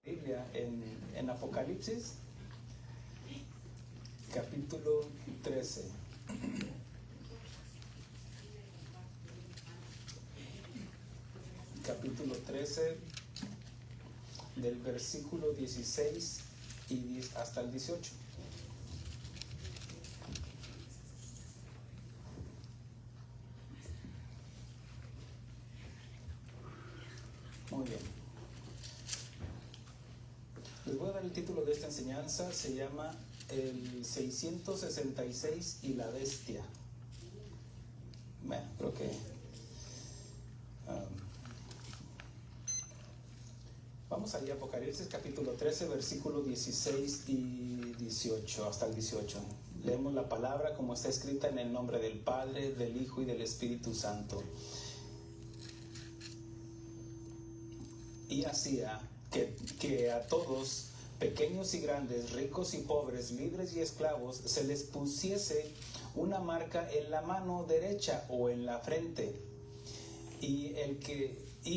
Biblia en Apocalipsis, capítulo 13. Capítulo 13, del versículo 16 hasta el 18. Muy bien. Les voy a dar el título de esta enseñanza. Se llama el 666 y la bestia. Bueno, creo que vamos allá, Apocalipsis capítulo 13, versículo 16 y 18, hasta el 18. Leemos la palabra como está escrita en el nombre del Padre, del Hijo y del Espíritu Santo. Y hacía que a todos, pequeños y grandes, ricos y pobres, libres y esclavos, se les pusiese una marca en la mano derecha o en la frente, y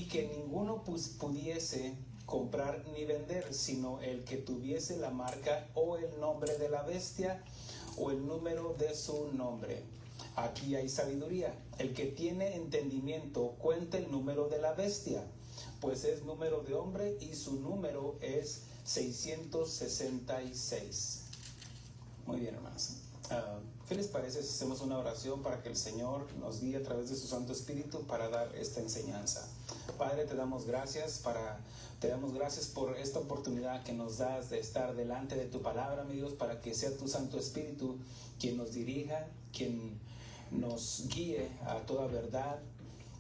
que ninguno pudiese comprar ni vender, sino el que tuviese la marca o el nombre de la bestia o el número de su nombre. Aquí hay sabiduría. El que tiene entendimiento cuenta el número de la bestia, pues es número de hombre y su número es 666. Muy bien, hermanos. ¿Qué les parece si hacemos una oración para que el Señor nos guíe a través de su Santo Espíritu para dar esta enseñanza? Padre, te damos gracias por esta oportunidad que nos das de estar delante de tu palabra, mi Dios, para que sea tu Santo Espíritu quien nos dirija, quien nos guíe a toda verdad,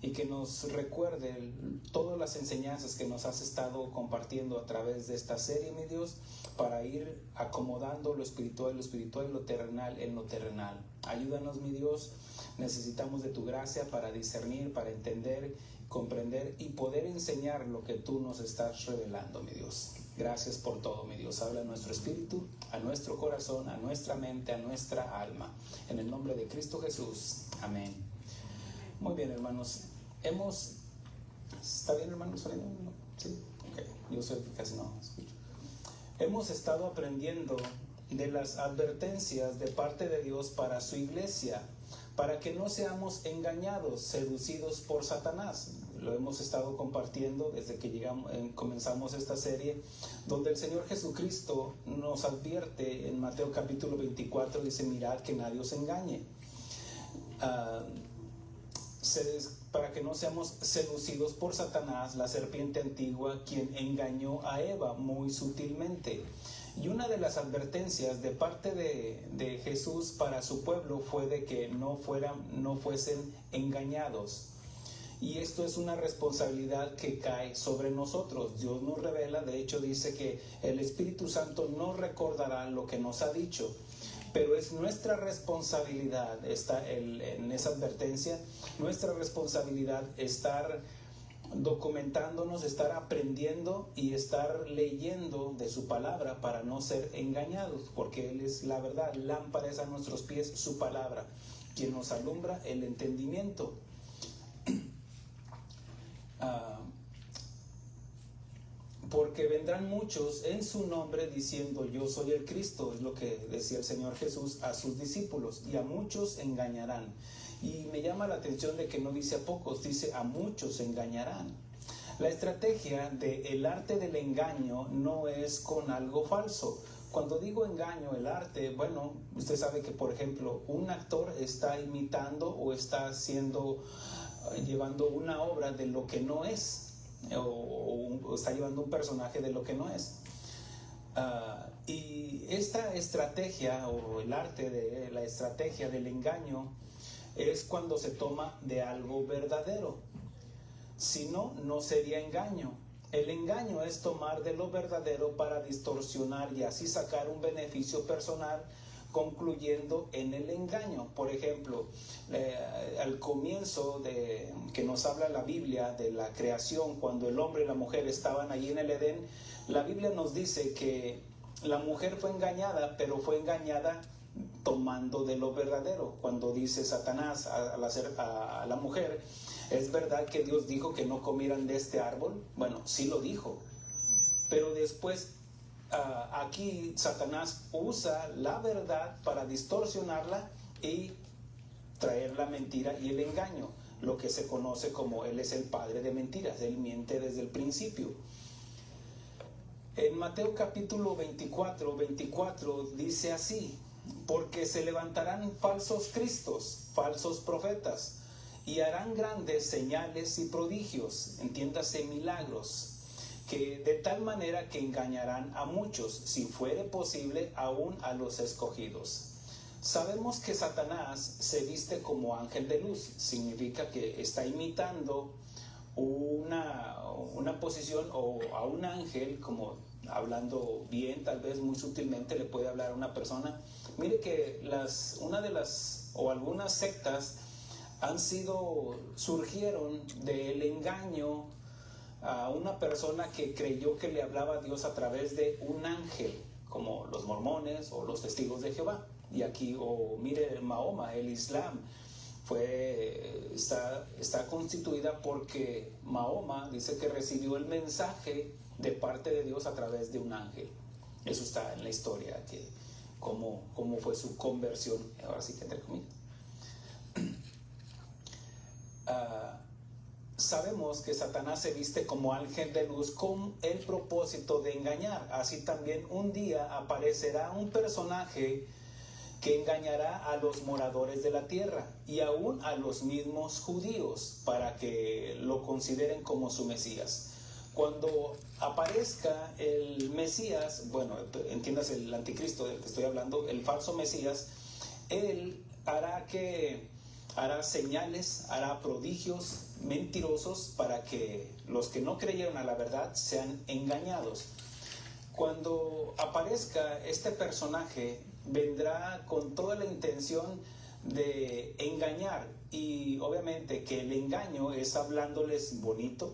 y que nos recuerde todas las enseñanzas que nos has estado compartiendo a través de esta serie, mi Dios, para ir acomodando lo espiritual y lo terrenal en lo terrenal. Ayúdanos, mi Dios, necesitamos de tu gracia para discernir, para entender, comprender y poder enseñar lo que tú nos estás revelando, mi Dios. Gracias por todo, mi Dios. Habla a nuestro espíritu, a nuestro corazón, a nuestra mente, a nuestra alma. En el nombre de Cristo Jesús. Amén. Muy bien, hermanos. ¿Está bien, hermanos? ¿Sí? Ok. Yo sé que casi no escucho. Hemos estado aprendiendo de las advertencias de parte de Dios para su iglesia, para que no seamos engañados, seducidos por Satanás. Lo hemos estado compartiendo desde que comenzamos esta serie, donde el Señor Jesucristo nos advierte en Mateo capítulo 24, dice: mirad que nadie os engañe. Para que no seamos seducidos por Satanás, la serpiente antigua, quien engañó a Eva muy sutilmente. Y una de las advertencias de parte de Jesús para su pueblo fue de que no fuesen engañados. Y esto es una responsabilidad que cae sobre nosotros. Dios nos revela, de hecho dice que el Espíritu Santo nos recordará lo que nos ha dicho. Pero es nuestra responsabilidad, en esa advertencia, nuestra responsabilidad estar documentándonos, estar aprendiendo y estar leyendo de su palabra para no ser engañados, porque Él es la verdad. Lámpara es a nuestros pies su palabra, quien nos alumbra el entendimiento. Porque vendrán muchos en su nombre diciendo: yo soy el Cristo, es lo que decía el Señor Jesús a sus discípulos, y a muchos engañarán. Y me llama la atención de que no dice a pocos, dice a muchos engañarán. La estrategia del arte del engaño no es con algo falso. Cuando digo engaño, el arte, bueno, usted sabe que, por ejemplo, un actor está imitando o está llevando una obra de lo que no es. O está llevando un personaje de lo que no es. Y esta estrategia, o el arte de la estrategia del engaño, es cuando se toma de algo verdadero. Si no, no sería engaño. El engaño es tomar de lo verdadero para distorsionar y así sacar un beneficio personal, concluyendo en el engaño. Por ejemplo, al comienzo de que nos habla la Biblia de la creación, cuando el hombre y la mujer estaban allí en el Edén, la Biblia nos dice que la mujer fue engañada, pero fue engañada tomando de lo verdadero. Cuando dice Satanás a la mujer: ¿es verdad que Dios dijo que no comieran de este árbol? Bueno, sí lo dijo, pero después aquí Satanás usa la verdad para distorsionarla y traer la mentira y el engaño, lo que se conoce como él es el padre de mentiras. Él miente desde el principio. En Mateo capítulo 24 dice así: porque se levantarán falsos cristos, falsos profetas, y harán grandes señales y prodigios, entiéndase milagros, que de tal manera que engañarán a muchos, si fuere posible, aún a los escogidos. Sabemos que Satanás se viste como ángel de luz, significa que está imitando una posición o a un ángel, como hablando bien, tal vez muy sutilmente le puede hablar a una persona. Mire que algunas sectas surgieron del engaño a una persona que creyó que le hablaba a Dios a través de un ángel, como los mormones o los testigos de Jehová. Y aquí, mire, Mahoma, el Islam, está constituida porque Mahoma dice que recibió el mensaje de parte de Dios a través de un ángel. Eso está en la historia, que cómo fue su conversión, ahora sí que entre comillas. Sabemos que Satanás se viste como ángel de luz con el propósito de engañar. Así también un día aparecerá un personaje que engañará a los moradores de la tierra y aún a los mismos judíos para que lo consideren como su Mesías. Cuando aparezca el Mesías, bueno, entiendas el anticristo del que estoy hablando, el falso Mesías, él hará señales, hará prodigios mentirosos para que los que no creyeron a la verdad sean engañados. Cuando aparezca este personaje, vendrá con toda la intención de engañar, y obviamente que el engaño es hablándoles bonito.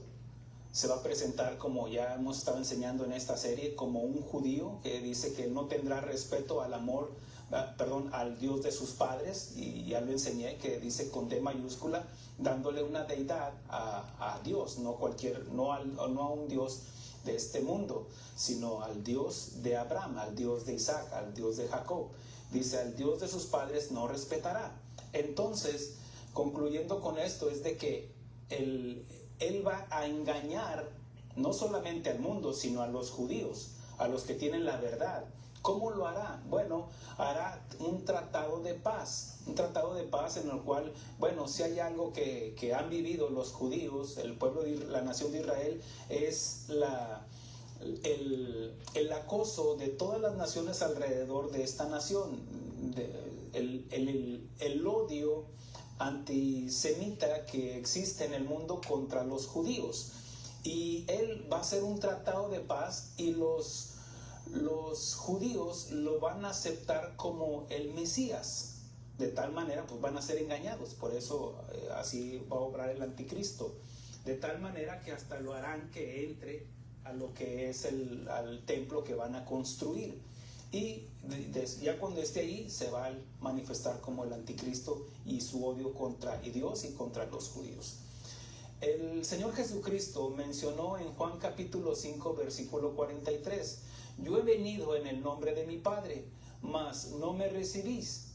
Se va a presentar, como ya hemos estado enseñando en esta serie, como un judío que dice que no tendrá respeto al al Dios de sus padres, y ya lo enseñé, que dice con D mayúscula, dándole una deidad a Dios, no a un Dios de este mundo, sino al Dios de Abraham, al Dios de Isaac, al Dios de Jacob. Dice, al Dios de sus padres no respetará. Entonces, concluyendo con esto, es de que él va a engañar no solamente al mundo, sino a los judíos, a los que tienen la verdad. ¿Cómo lo hará? Bueno, hará un tratado de paz en el cual, bueno, si hay algo que han vivido los judíos, el pueblo de la nación de Israel, es el acoso de todas las naciones alrededor de esta nación, el odio antisemita que existe en el mundo contra los judíos. Y él va a hacer un tratado de paz, y los judíos lo van a aceptar como el Mesías. De tal manera, pues van a ser engañados. Por eso así va a obrar el anticristo. De tal manera que hasta lo harán que entre a lo que es al templo que van a construir. Y ya cuando esté ahí, se va a manifestar como el anticristo y su odio contra Dios y contra los judíos. El Señor Jesucristo mencionó en Juan capítulo 5, versículo 43: yo he venido en el nombre de mi Padre, mas no me recibís.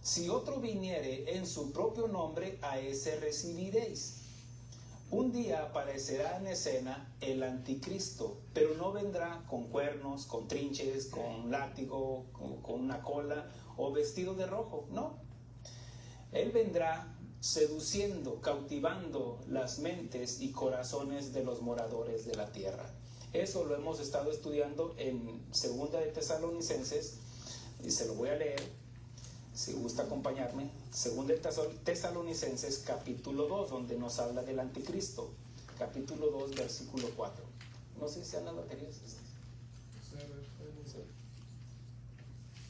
Si otro viniere en su propio nombre, a ese recibiréis. Un día aparecerá en escena el anticristo, pero no vendrá con cuernos, con trinches, con látigo, con una cola o vestido de rojo, no. Él vendrá seduciendo, cautivando las mentes y corazones de los moradores de la tierra. Eso lo hemos estado estudiando en 2 de Tesalonicenses, y se lo voy a leer, si gusta acompañarme. 2 de Tesalonicenses capítulo 2, donde nos habla del anticristo. Capítulo 2, versículo 4. No sé si sean las baterías. Sí.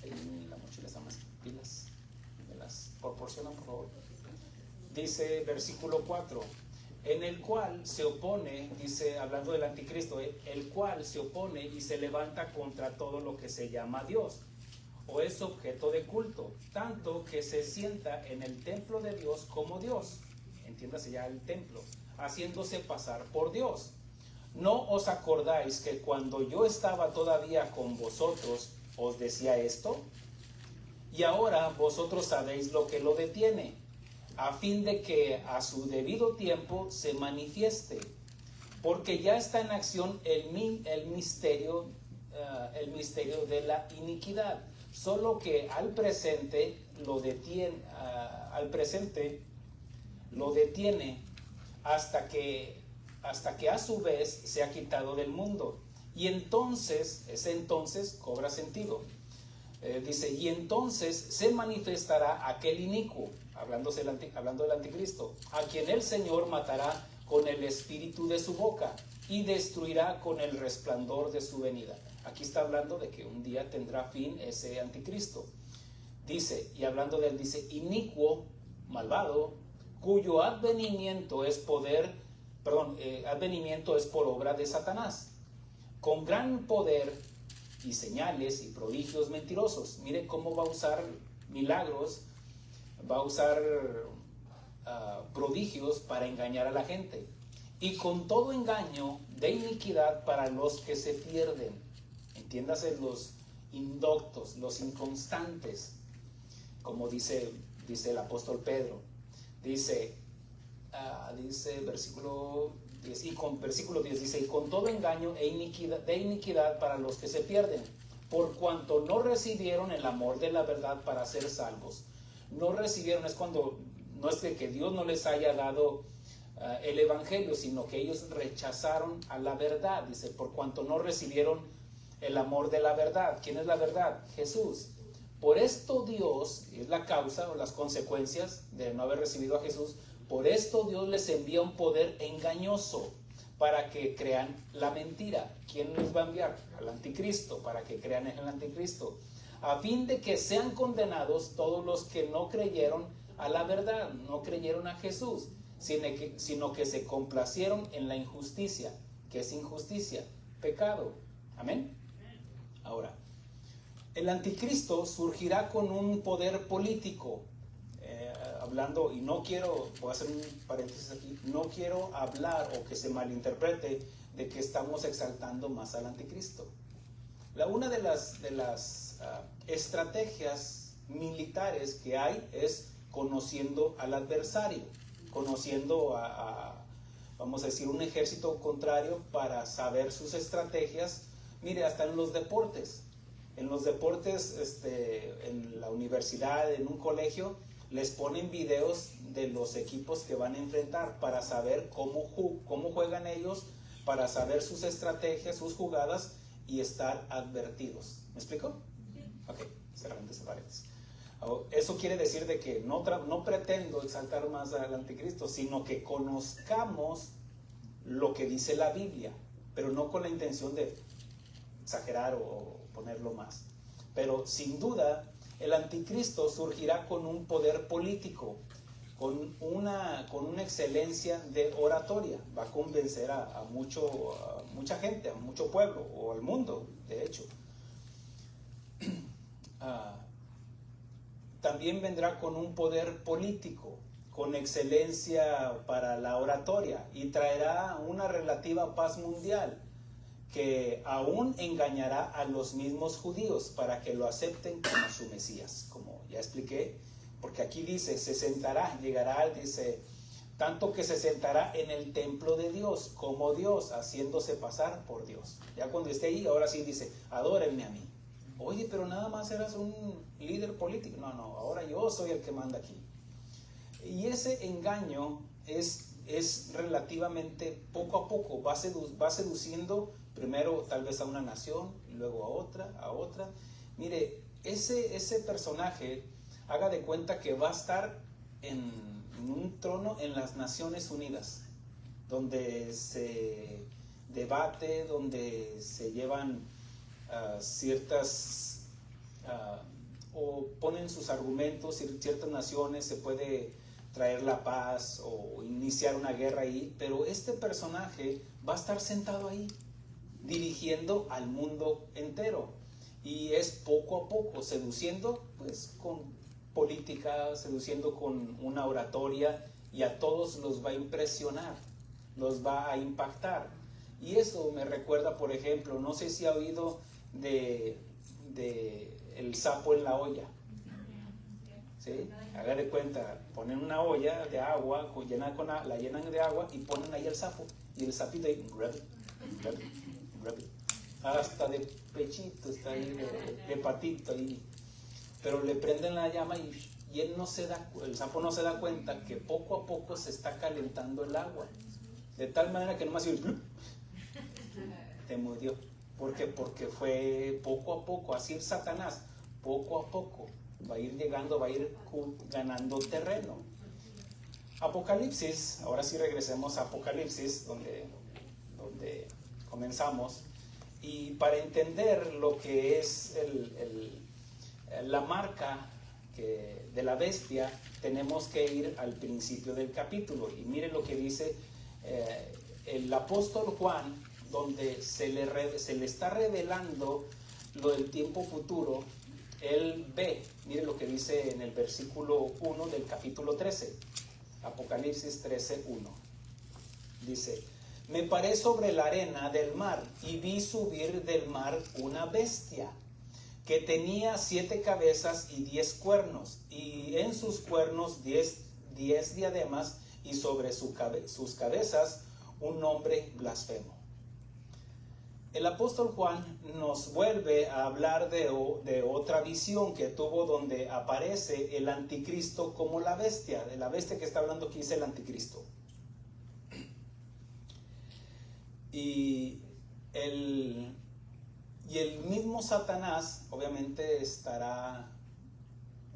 En la mochila están las pilas. ¿Me las proporcionan, por favor? Dice versículo 4: en el cual se opone, dice, hablando del anticristo, el cual se opone y se levanta contra todo lo que se llama Dios o es objeto de culto, tanto que se sienta en el templo de Dios como Dios, entiéndase ya el templo, haciéndose pasar por Dios. ¿No os acordáis que cuando yo estaba todavía con vosotros os decía esto? Y ahora vosotros sabéis lo que lo detiene, a fin de que a su debido tiempo se manifieste, porque ya está en acción el misterio de la iniquidad, solo que al presente lo detiene, hasta que a su vez se ha quitado del mundo. Y entonces, ese entonces cobra sentido. Dice, y entonces se manifestará aquel inicuo, hablando del anticristo, a quien el Señor matará con el espíritu de su boca y destruirá con el resplandor de su venida. Aquí está hablando de que un día tendrá fin ese anticristo. Dice, y hablando de él, dice, inicuo, malvado, cuyo advenimiento es por obra de Satanás, con gran poder y señales y prodigios mentirosos. Mire cómo va a usar milagros, va a usar prodigios para engañar a la gente, y con todo engaño de iniquidad para los que se pierden. Entiéndase, los indoctos, los inconstantes, como dice el apóstol Pedro. Dice versículo 10, dice, y con todo engaño de iniquidad para los que se pierden, por cuanto no recibieron el amor de la verdad para ser salvos. No recibieron, no es de que Dios no les haya dado el evangelio, sino que ellos rechazaron a la verdad. Dice, por cuanto no recibieron el amor de la verdad. ¿Quién es la verdad? Jesús. Por esto Dios, es la causa o las consecuencias de no haber recibido a Jesús, por esto Dios les envía un poder engañoso para que crean la mentira. ¿Quién les va a enviar? Al anticristo, para que crean en el anticristo, a fin de que sean condenados todos los que no creyeron a la verdad, no creyeron a Jesús, sino que se complacieron en la injusticia. ¿Qué es injusticia? Pecado. Amén. Ahora, el anticristo surgirá con un poder político. Hablando, y no quiero, voy a hacer un paréntesis aquí, no quiero hablar o que se malinterprete de que estamos exaltando más al anticristo. Una de las estrategias militares que hay es conociendo al adversario, conociendo vamos a decir, un ejército contrario para saber sus estrategias. Mire, hasta en los deportes, en la universidad, en un colegio, les ponen videos de los equipos que van a enfrentar para saber cómo juegan ellos, para saber sus estrategias, sus jugadas y estar advertidos. ¿Me explico? Ok, cerrando ese paréntesis. Eso quiere decir de que no pretendo exaltar más al anticristo, sino que conozcamos lo que dice la Biblia, pero no con la intención de exagerar o ponerlo más. Pero sin duda, el anticristo surgirá con un poder político, con una excelencia de oratoria. Va a convencer a mucha gente, a mucho pueblo, o al mundo, de hecho. También vendrá con un poder político, con excelencia para la oratoria, y traerá una relativa paz mundial, que aún engañará a los mismos judíos para que lo acepten como su Mesías, como ya expliqué, porque aquí dice, dice, tanto que se sentará en el templo de Dios, como Dios, haciéndose pasar por Dios. Ya cuando esté ahí, ahora sí dice, adórenme a mí. Oye, pero nada más eras un líder político. No, ahora yo soy el que manda aquí. Y ese engaño es relativamente poco a poco, va seduciendo primero tal vez a una nación, y luego a otra. Mire, ese personaje, haga de cuenta que va a estar en un trono en las Naciones Unidas, donde se debate, donde se llevan o ponen sus argumentos, y ciertas naciones se puede traer la paz o iniciar una guerra ahí, pero este personaje va a estar sentado ahí, dirigiendo al mundo entero, y es poco a poco, seduciendo pues con política, seduciendo con una oratoria, y a todos los va a impresionar, los va a impactar. Y eso me recuerda, por ejemplo, no sé si ha oído de el sapo en la olla. ¿Sí? Haga de cuenta, ponen una olla de agua, la llenan de agua y ponen ahí el sapo. Y el sapito ahí, grab it, grab it, grab it. Hasta de pechito está ahí, de patito ahí. Pero le prenden la llama y él el sapo no se da cuenta que poco a poco se está calentando el agua. De tal manera que nomás te murió. ¿Por qué? Porque fue poco a poco, así el Satanás, poco a poco va a ir llegando, va a ir ganando terreno. Apocalipsis, ahora sí regresemos a Apocalipsis, donde comenzamos. Y para entender lo que es la marca de la bestia, tenemos que ir al principio del capítulo. Y miren lo que dice el apóstol Juan, donde se le está revelando lo del tiempo futuro. Él ve, mire lo que dice en el versículo 1 del capítulo 13, Apocalipsis 13:1. Dice: me paré sobre la arena del mar y vi subir del mar una bestia que tenía 7 cabezas y 10 cuernos, y en sus cuernos 10 diademas, y sobre sus cabezas un nombre blasfemo. El apóstol Juan nos vuelve a hablar de otra visión que tuvo, donde aparece el anticristo como la bestia. De la bestia que está hablando aquí es el anticristo. Y el mismo Satanás obviamente estará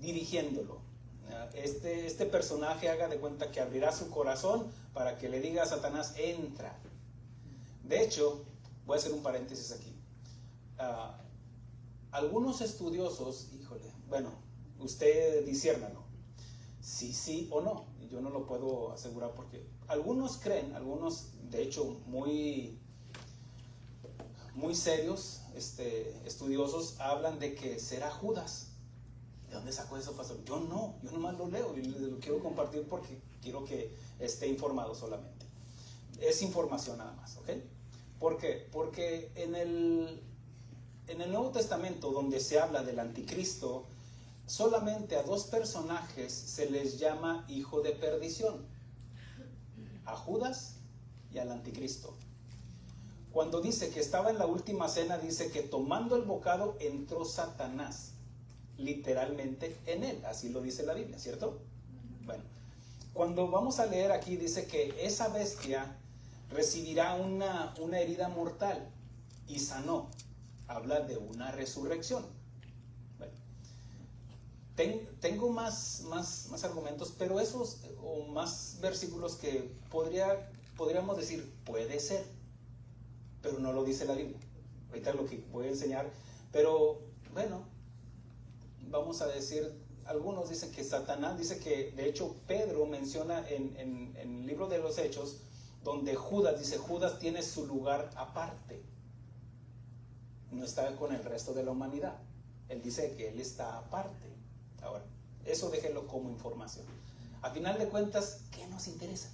dirigiéndolo. Este personaje, haga de cuenta que abrirá su corazón para que le diga a Satanás: entra. De hecho, voy a hacer un paréntesis aquí. Algunos estudiosos, bueno, usted disciérnalo, si sí o no. Yo no lo puedo asegurar, porque algunos creen, algunos de hecho muy serios, estudiosos, hablan de que será Judas. ¿De dónde sacó eso, pastor? Yo nomás lo leo y lo quiero compartir porque quiero que esté informado solamente. Es información nada más, ¿ok? ¿Por qué? Porque en el Nuevo Testamento, donde se habla del anticristo, solamente a 2 personajes se les llama hijo de perdición: a Judas y al anticristo. Cuando dice que estaba en la última cena, dice que tomando el bocado entró Satanás literalmente en él. Así lo dice la Biblia, ¿cierto? Bueno, cuando vamos a leer aquí, dice que esa bestia recibirá una herida mortal y sanó. Habla de una resurrección. Bueno, tengo más argumentos, pero esos o más versículos que podríamos decir puede ser, pero no lo dice la Biblia. Ahorita lo que voy a enseñar, pero bueno, vamos a decir, algunos dicen que Satanás, dice que de hecho Pedro menciona en el libro de los Hechos, donde Judas tiene su lugar aparte, no está con el resto de la humanidad. Él dice que él está aparte. Ahora, eso déjenlo como información. A final de cuentas, ¿qué nos interesa?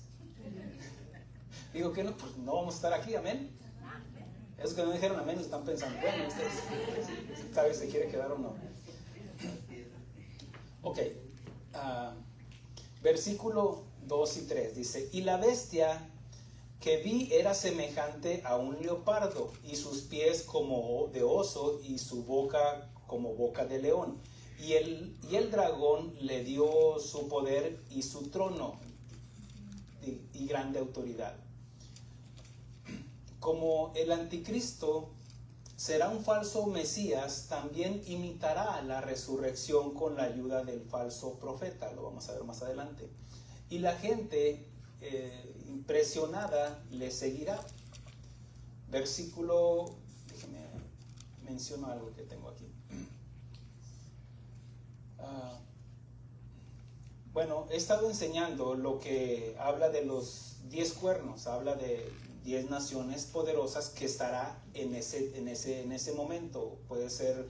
Digo que no, pues no vamos a estar aquí, amén. Esos que no dijeron amén están pensando, bueno, ustedes tal vez se quiere quedar o no. Ok, versículo 2 y 3 dice: y la bestia que vi era semejante a un leopardo, y sus pies como de oso, y su boca como boca de león. Y el dragón le dio su poder y su trono y grande autoridad. Como el anticristo será un falso Mesías, también imitará la resurrección con la ayuda del falso profeta. Lo vamos a ver más adelante. Y la gente impresionada le seguirá. Versículo, déjeme menciono algo que tengo aquí. Bueno, he estado enseñando lo que habla de los 10 cuernos, habla de 10 naciones poderosas que estará en ese momento. Puede ser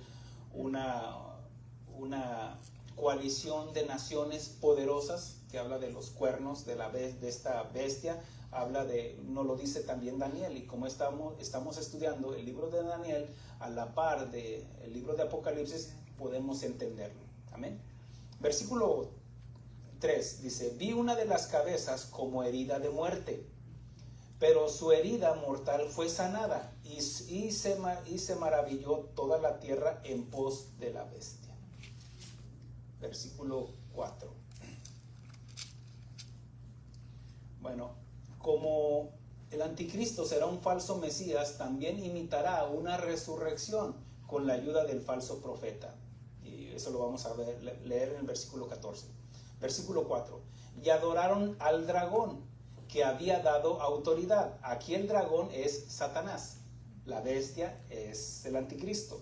una coalición de naciones poderosas, que habla de los cuernos de esta bestia. nos lo dice también Daniel, y como estamos estudiando el libro de Daniel a la par del libro de Apocalipsis, podemos entenderlo. Amén. Versículo 3 dice: vi una de las cabezas como herida de muerte, pero su herida mortal fue sanada, y se maravilló toda la tierra en pos de la bestia. Versículo 4. Bueno, como el anticristo será un falso Mesías, también imitará una resurrección con la ayuda del falso profeta. Y eso lo vamos a leer en el versículo 14. Versículo 4. Y adoraron al dragón, que había dado autoridad. Aquí el dragón es Satanás. La bestia es el anticristo.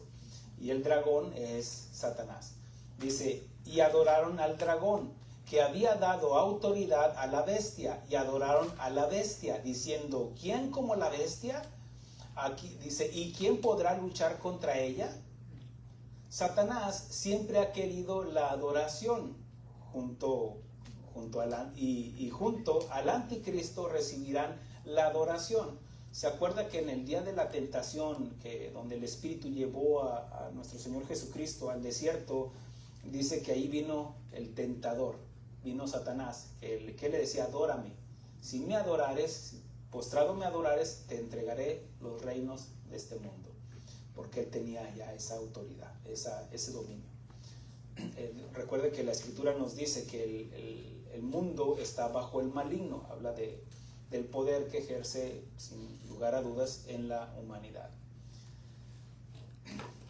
Y el dragón es Satanás. Dice, y adoraron al dragón, que había dado autoridad a la bestia, y adoraron a la bestia, diciendo, ¿quién como la bestia? Aquí dice, ¿y quién podrá luchar contra ella? Satanás siempre ha querido la adoración, junto al anticristo recibirán la adoración. ¿Se acuerda que en el día de la tentación, donde el Espíritu llevó a nuestro Señor Jesucristo al desierto, dice que ahí vino el tentador, vino Satanás, que le decía, adórame, si me adorares, postrado me adorares, te entregaré los reinos de este mundo, porque él tenía ya esa autoridad, ese dominio. Recuerde que la Escritura nos dice que el mundo está bajo el maligno, habla del poder que ejerce sin lugar a dudas en la humanidad.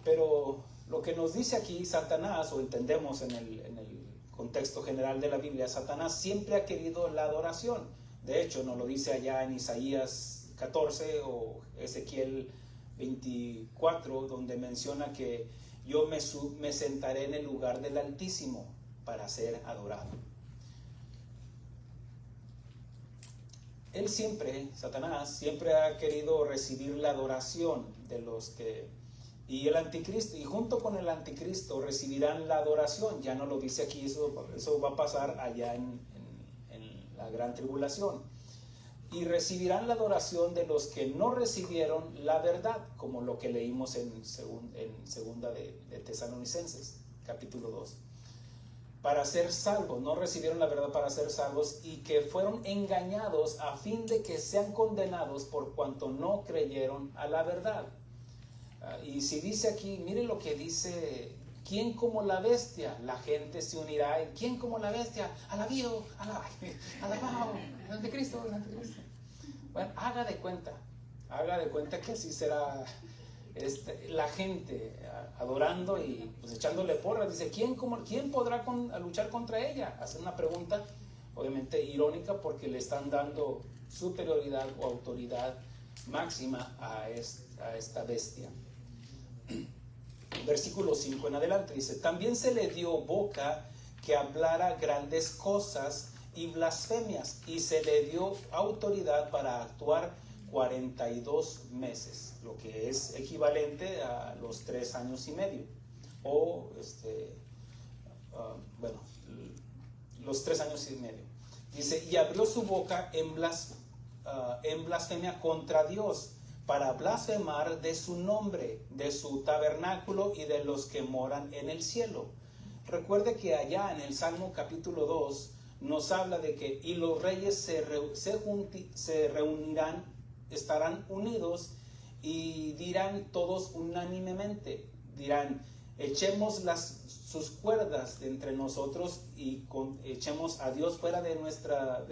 Pero lo que nos dice aquí Satanás, o entendemos en el contexto general de la Biblia, Satanás siempre ha querido la adoración. De hecho, nos lo dice allá en Isaías 14 o Ezequiel 24, donde menciona que yo me sentaré en el lugar del Altísimo para ser adorado. Satanás siempre ha querido recibir la adoración de los que... Y el anticristo, y junto con el anticristo recibirán la adoración. Ya no lo dice aquí, eso va a pasar allá en la gran tribulación. Y recibirán la adoración de los que no recibieron la verdad, como lo que leímos en segunda de Tesalonicenses, capítulo 2. Para ser salvos, no recibieron la verdad para ser salvos, y que fueron engañados a fin de que sean condenados por cuanto no creyeron a la verdad. Y si dice aquí, miren lo que dice, ¿quién como la bestia? La gente se unirá. ¿Quién como la bestia? Alabado, el anticristo. Bueno, haga de cuenta que así será la gente adorando y pues echándole porras. Dice, ¿quién podrá luchar contra ella? Hace una pregunta obviamente irónica, porque le están dando superioridad o autoridad máxima a esta bestia. Versículo 5 en adelante dice, también se le dio boca que hablara grandes cosas y blasfemias, y se le dio autoridad para actuar 42 meses, lo que es equivalente a los 3 años y medio, o los 3 años y medio. Dice, y abrió su boca en blasfemia contra Dios, para blasfemar de su nombre, de su tabernáculo y de los que moran en el cielo. Recuerde que allá en el Salmo capítulo 2 nos habla de que y los reyes se reunirán, estarán unidos y dirán todos unánimemente, dirán, echemos sus cuerdas de entre nosotros y echemos a Dios fuera de nuestra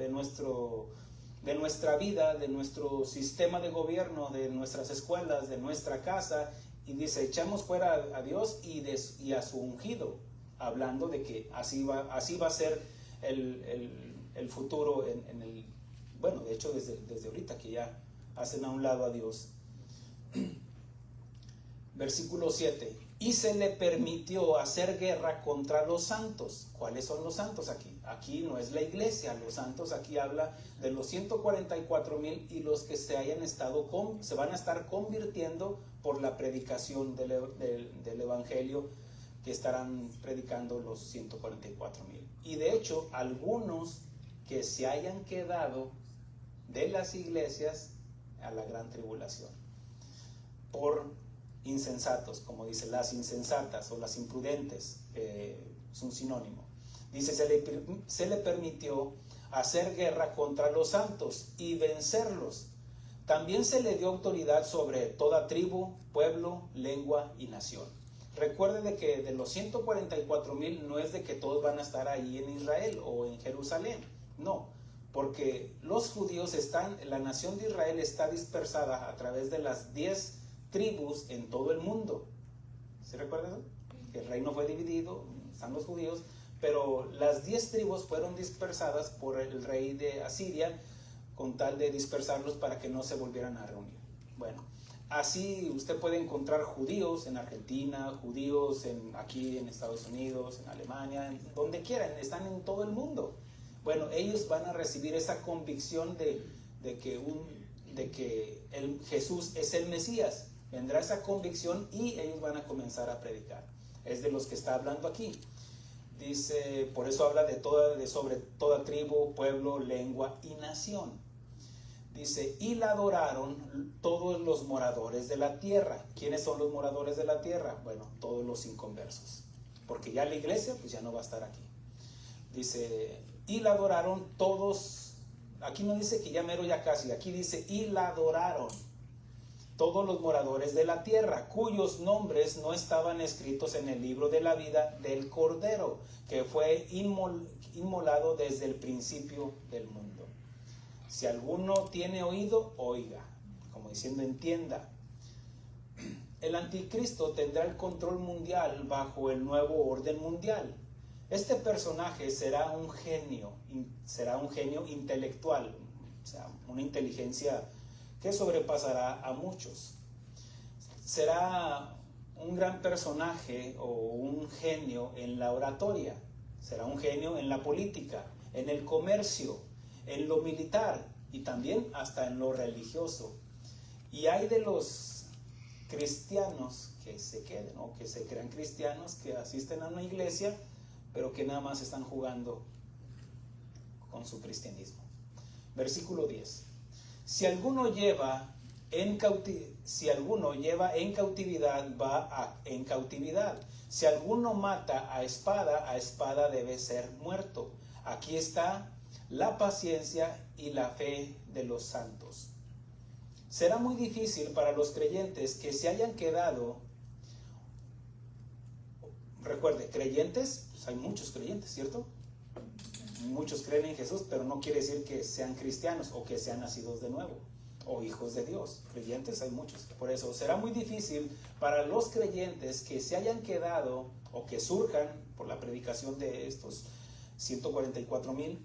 vida, de nuestro sistema de gobierno, de nuestras escuelas, de nuestra casa. Y dice, echamos fuera a Dios y a su ungido, hablando de que así va a ser el futuro de hecho desde ahorita que ya hacen a un lado a Dios. Versículo 7, y se le permitió hacer guerra contra los santos. ¿Cuáles son los santos aquí? Aquí no es la iglesia, los santos aquí habla de los 144,000 y los que se van a estar convirtiendo por la predicación del evangelio, que estarán predicando los 144,000. Y de hecho, algunos que se hayan quedado de las iglesias a la gran tribulación. Por insensatos, como dice, las insensatas o las imprudentes, es un sinónimo. Dice, se le permitió hacer guerra contra los santos y vencerlos. También se le dio autoridad sobre toda tribu, pueblo, lengua y nación. Recuerde de que de los 144,000 no es de que todos van a estar ahí en Israel o en Jerusalén, no, porque los judíos la nación de Israel está dispersada a través de las 10 tribus en todo el mundo. ¿Se recuerda eso? Que el reino fue dividido, están los judíos, pero las 10 tribus fueron dispersadas por el rey de Asiria con tal de dispersarlos para que no se volvieran a reunir. Bueno, así usted puede encontrar judíos en Argentina, judíos aquí en Estados Unidos, en Alemania, donde quieran, están en todo el mundo. Bueno, ellos van a recibir esa convicción de que Jesús es el Mesías. Vendrá esa convicción y ellos van a comenzar a predicar. Es de los que está hablando aquí. Dice, por eso habla sobre toda tribu, pueblo, lengua y nación. Dice, y la adoraron todos los moradores de la tierra. ¿Quiénes son los moradores de la tierra? Bueno, todos los inconversos. Porque ya la iglesia pues ya no va a estar aquí. Dice, y la adoraron todos. Aquí no dice que ya mero ya casi. Aquí dice, y la adoraron todos los moradores de la tierra, cuyos nombres no estaban escritos en el libro de la vida del Cordero, que fue inmolado desde el principio del mundo. Si alguno tiene oído, oiga, como diciendo, entienda. El anticristo tendrá el control mundial bajo el nuevo orden mundial. Este personaje será un genio intelectual, o sea, una inteligencia que sobrepasará a muchos. Será un gran personaje o un genio en la oratoria, será un genio en la política, en el comercio, en lo militar y también hasta en lo religioso. Y hay de los cristianos que se queden o que se crean cristianos, que asisten a una iglesia, pero que nada más están jugando con su cristianismo. Versículo 10. Si alguno lleva en cautividad, va en cautividad. Si alguno mata a espada debe ser muerto. Aquí está la paciencia y la fe de los santos. Será muy difícil para los creyentes que se hayan quedado. Recuerde, creyentes, pues hay muchos creyentes, ¿cierto? Muchos creen en Jesús, pero no quiere decir que sean cristianos o que sean nacidos de nuevo o hijos de Dios. Creyentes hay muchos. Por eso será muy difícil para los creyentes que se hayan quedado o que surjan por la predicación de estos 144,000.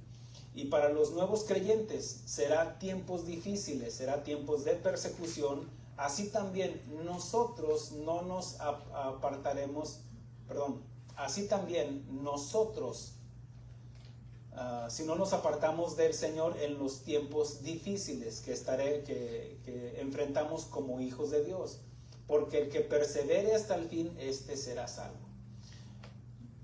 Y para los nuevos creyentes será tiempos difíciles, será tiempos de persecución. Así también nosotros no nos apartaremos, así también nosotros, si no nos apartamos del Señor en los tiempos difíciles que enfrentamos como hijos de Dios, porque el que persevere hasta el fin, este será salvo.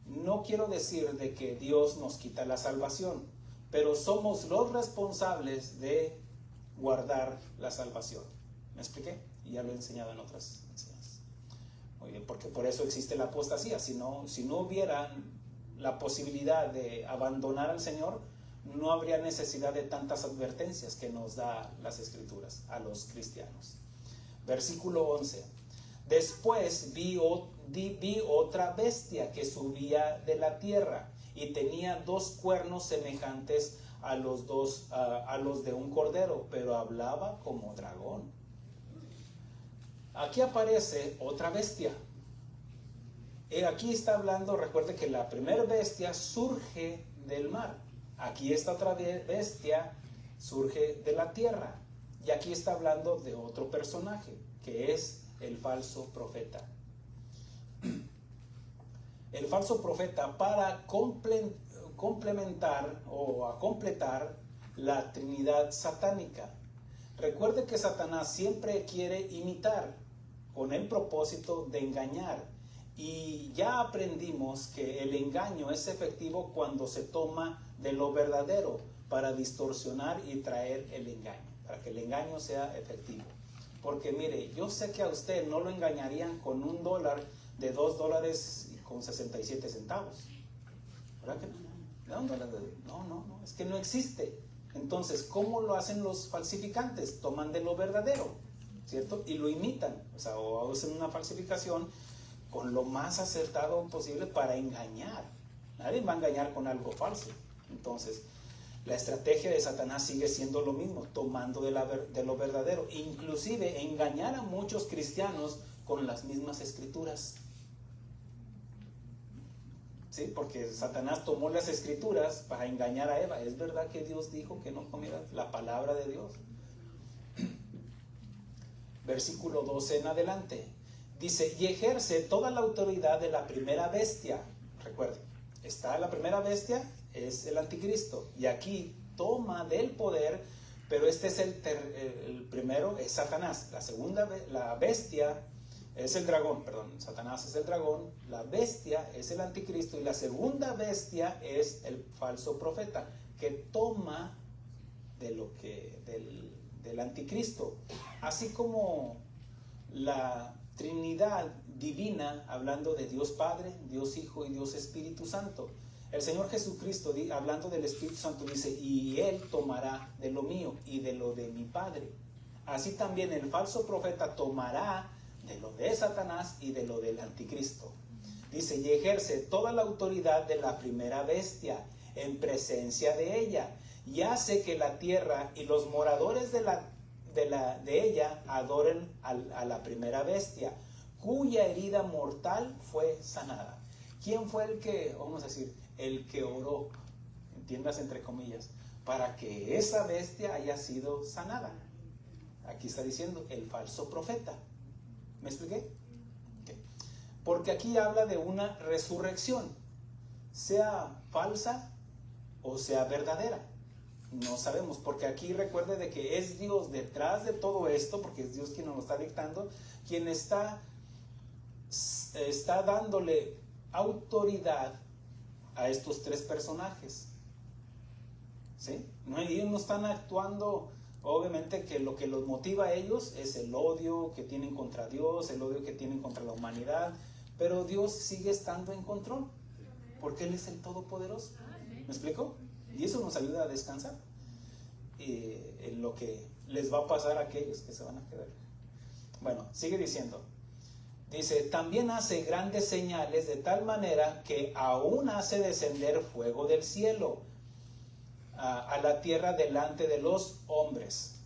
No quiero decir de que Dios nos quita la salvación, pero somos los responsables de guardar la salvación. ¿Me expliqué? Y ya lo he enseñado en otras enseñanzas. Muy bien, porque por eso existe la apostasía. Si no hubiera la posibilidad de abandonar al Señor, no habría necesidad de tantas advertencias que nos da las Escrituras a los cristianos. Versículo 11. Después vi otra bestia que subía de la tierra y tenía 2 cuernos semejantes a los de un cordero, pero hablaba como dragón. Aquí aparece otra bestia. Aquí está hablando, recuerde que la primera bestia surge del mar. Aquí esta otra bestia surge de la tierra. Y aquí está hablando de otro personaje, que es el falso profeta. El falso profeta para complementar o a completar la Trinidad satánica. Recuerde que Satanás siempre quiere imitar con el propósito de engañar. Y ya aprendimos que el engaño es efectivo cuando se toma de lo verdadero para distorsionar y traer el engaño, para que el engaño sea efectivo. Porque mire, yo sé que a usted no lo engañarían con $1 de $2.67. ¿Verdad que no? No, es que no existe. Entonces, ¿cómo lo hacen los falsificantes? Toman de lo verdadero, ¿cierto? Y lo imitan, o hacen una falsificación con lo más acertado posible para engañar. Nadie va a engañar con algo falso. Entonces, la estrategia de Satanás sigue siendo lo mismo, tomando de lo verdadero, inclusive engañar a muchos cristianos con las mismas escrituras. ¿Sí? Porque Satanás tomó las escrituras para engañar a Eva. ¿Es verdad que Dios dijo que no comiera la palabra de Dios? Versículo 12 en adelante. Dice, y ejerce toda la autoridad de la primera bestia. Recuerden, está la primera bestia, es el anticristo. Y aquí toma del poder, pero este es el primero, es Satanás. La segunda, la bestia es el dragón, Satanás es el dragón, la bestia es el anticristo y la segunda bestia es el falso profeta que toma del anticristo. Así como la Trinidad divina, hablando de Dios Padre, Dios Hijo y Dios Espíritu Santo. El Señor Jesucristo, hablando del Espíritu Santo, dice, y Él tomará de lo mío y de lo de mi Padre. Así también el falso profeta tomará de lo de Satanás y de lo del anticristo. Dice, y ejerce toda la autoridad de la primera bestia en presencia de ella, y hace que la tierra y los moradores de ella adoren a la primera bestia, cuya herida mortal fue sanada. ¿Quién fue el que, vamos a decir, el que oró, entiendas entre comillas, para que esa bestia haya sido sanada? Aquí está diciendo el falso profeta. ¿Me expliqué? Okay. Porque aquí habla de una resurrección, sea falsa o sea verdadera. No sabemos, porque aquí recuerde de que es Dios detrás de todo esto, porque es Dios quien nos lo está dictando, quien está dándole autoridad a estos tres personajes. ¿Sí? Ellos no están actuando. Obviamente que lo que los motiva a ellos es el odio que tienen contra Dios, el odio que tienen contra la humanidad, pero Dios sigue estando en control, porque Él es el Todopoderoso. ¿Me explico? Y eso nos ayuda a descansar en lo que les va a pasar a aquellos que se van a quedar. Bueno, sigue diciendo. Dice, también hace grandes señales de tal manera que aún hace descender fuego del cielo a la tierra delante de los hombres.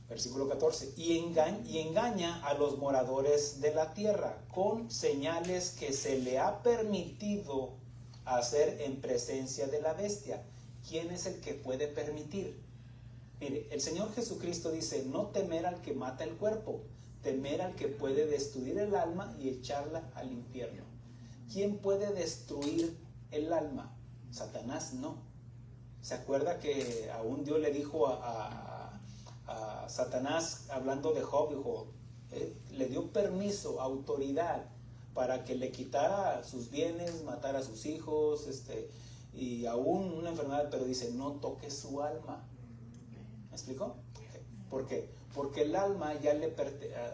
Versículo 14. Y engaña a los moradores de la tierra con señales que se le ha permitido hacer en presencia de la bestia. ¿Quién es el que puede permitir? Mire, el Señor Jesucristo dice, no temer al que mata el cuerpo, temer al que puede destruir el alma y echarla al infierno. ¿Quién puede destruir el alma? Satanás no. ¿Se acuerda que aún Dios le dijo a Satanás, hablando de Job, dijo, le dio permiso, autoridad, para que le quitara sus bienes, matara a sus hijos, y aún una enfermedad, pero dice, no toque su alma. ¿Me explicó? ¿Por qué? Porque el alma ya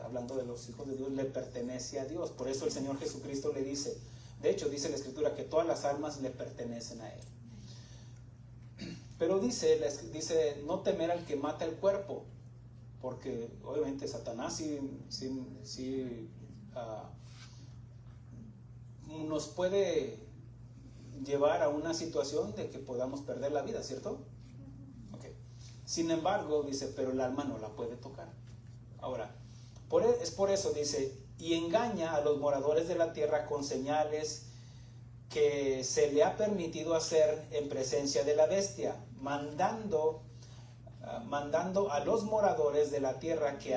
hablando de los hijos de Dios, le pertenece a Dios. Por eso el Señor Jesucristo le dice, de hecho dice la Escritura que todas las almas le pertenecen a Él. Pero dice no temer al que mata el cuerpo, porque obviamente Satanás sí nos puede llevar a una situación de que podamos perder la vida, ¿cierto? Okay. Sin embargo, dice, pero el alma no la puede tocar. Ahora, es por eso, dice, y engaña a los moradores de la tierra con señales que se le ha permitido hacer en presencia de la bestia, mandando a los moradores de la tierra que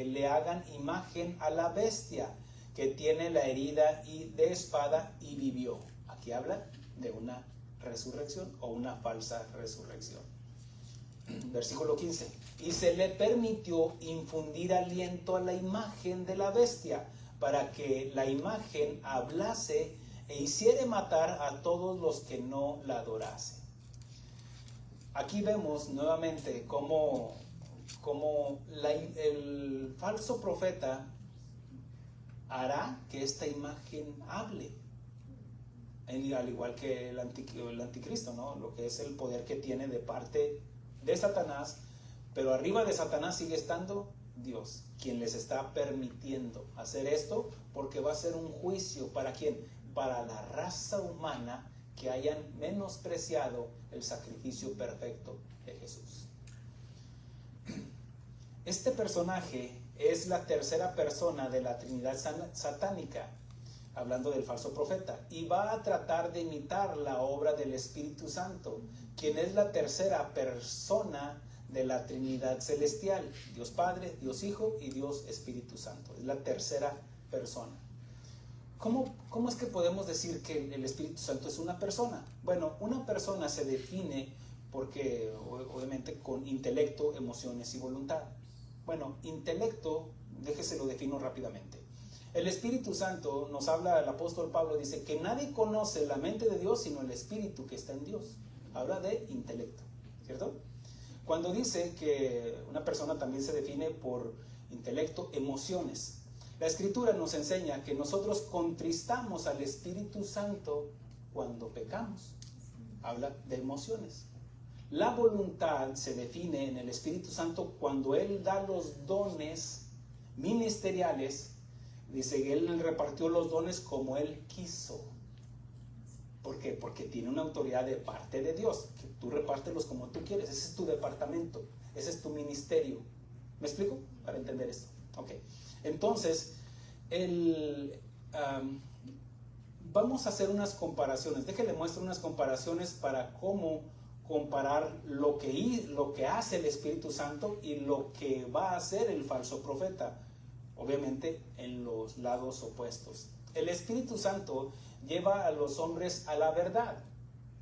le hagan imagen a la bestia que tiene la herida de espada y vivió. Aquí habla de una resurrección o una falsa resurrección. Versículo 15. Y se le permitió infundir aliento a la imagen de la bestia, para que la imagen hablase e hiciere matar a todos los que no la adorasen. Aquí vemos nuevamente cómo el falso profeta hará que esta imagen hable, al igual que el anticristo, ¿no? Lo que es el poder que tiene de parte de Satanás, pero arriba de Satanás sigue estando Dios, quien les está permitiendo hacer esto, porque va a ser un juicio. ¿Para quién? Para la raza humana que hayan menospreciado el sacrificio perfecto de Jesús. Este personaje es la tercera persona de la Trinidad satánica, hablando del falso profeta, y va a tratar de imitar la obra del Espíritu Santo, quien es la tercera persona de la Trinidad celestial, Dios Padre, Dios Hijo y Dios Espíritu Santo. Es la tercera persona. ¿Cómo es que podemos decir que el Espíritu Santo es una persona? Bueno, una persona se define porque, obviamente, con intelecto, emociones y voluntad. Bueno, intelecto, déjese lo defino rápidamente. El Espíritu Santo nos habla, el apóstol Pablo dice que nadie conoce la mente de Dios sino el Espíritu que está en Dios. Habla de intelecto, ¿cierto? Cuando dice que una persona también se define por intelecto, emociones. La Escritura nos enseña que nosotros contristamos al Espíritu Santo cuando pecamos. Habla de emociones. La voluntad se define en el Espíritu Santo cuando Él da los dones ministeriales. Dice que Él repartió los dones como Él quiso. ¿Por qué? Porque tiene una autoridad de parte de Dios, que tú repártelos como tú quieres. Ese es tu departamento, ese es tu ministerio. ¿Me explico? Para entender esto. Ok. Entonces, vamos a hacer unas comparaciones. Déjenle muestro unas comparaciones para cómo comparar lo que hace el Espíritu Santo y lo que va a hacer el falso profeta. Obviamente en los lados opuestos. El Espíritu Santo lleva a los hombres a la verdad.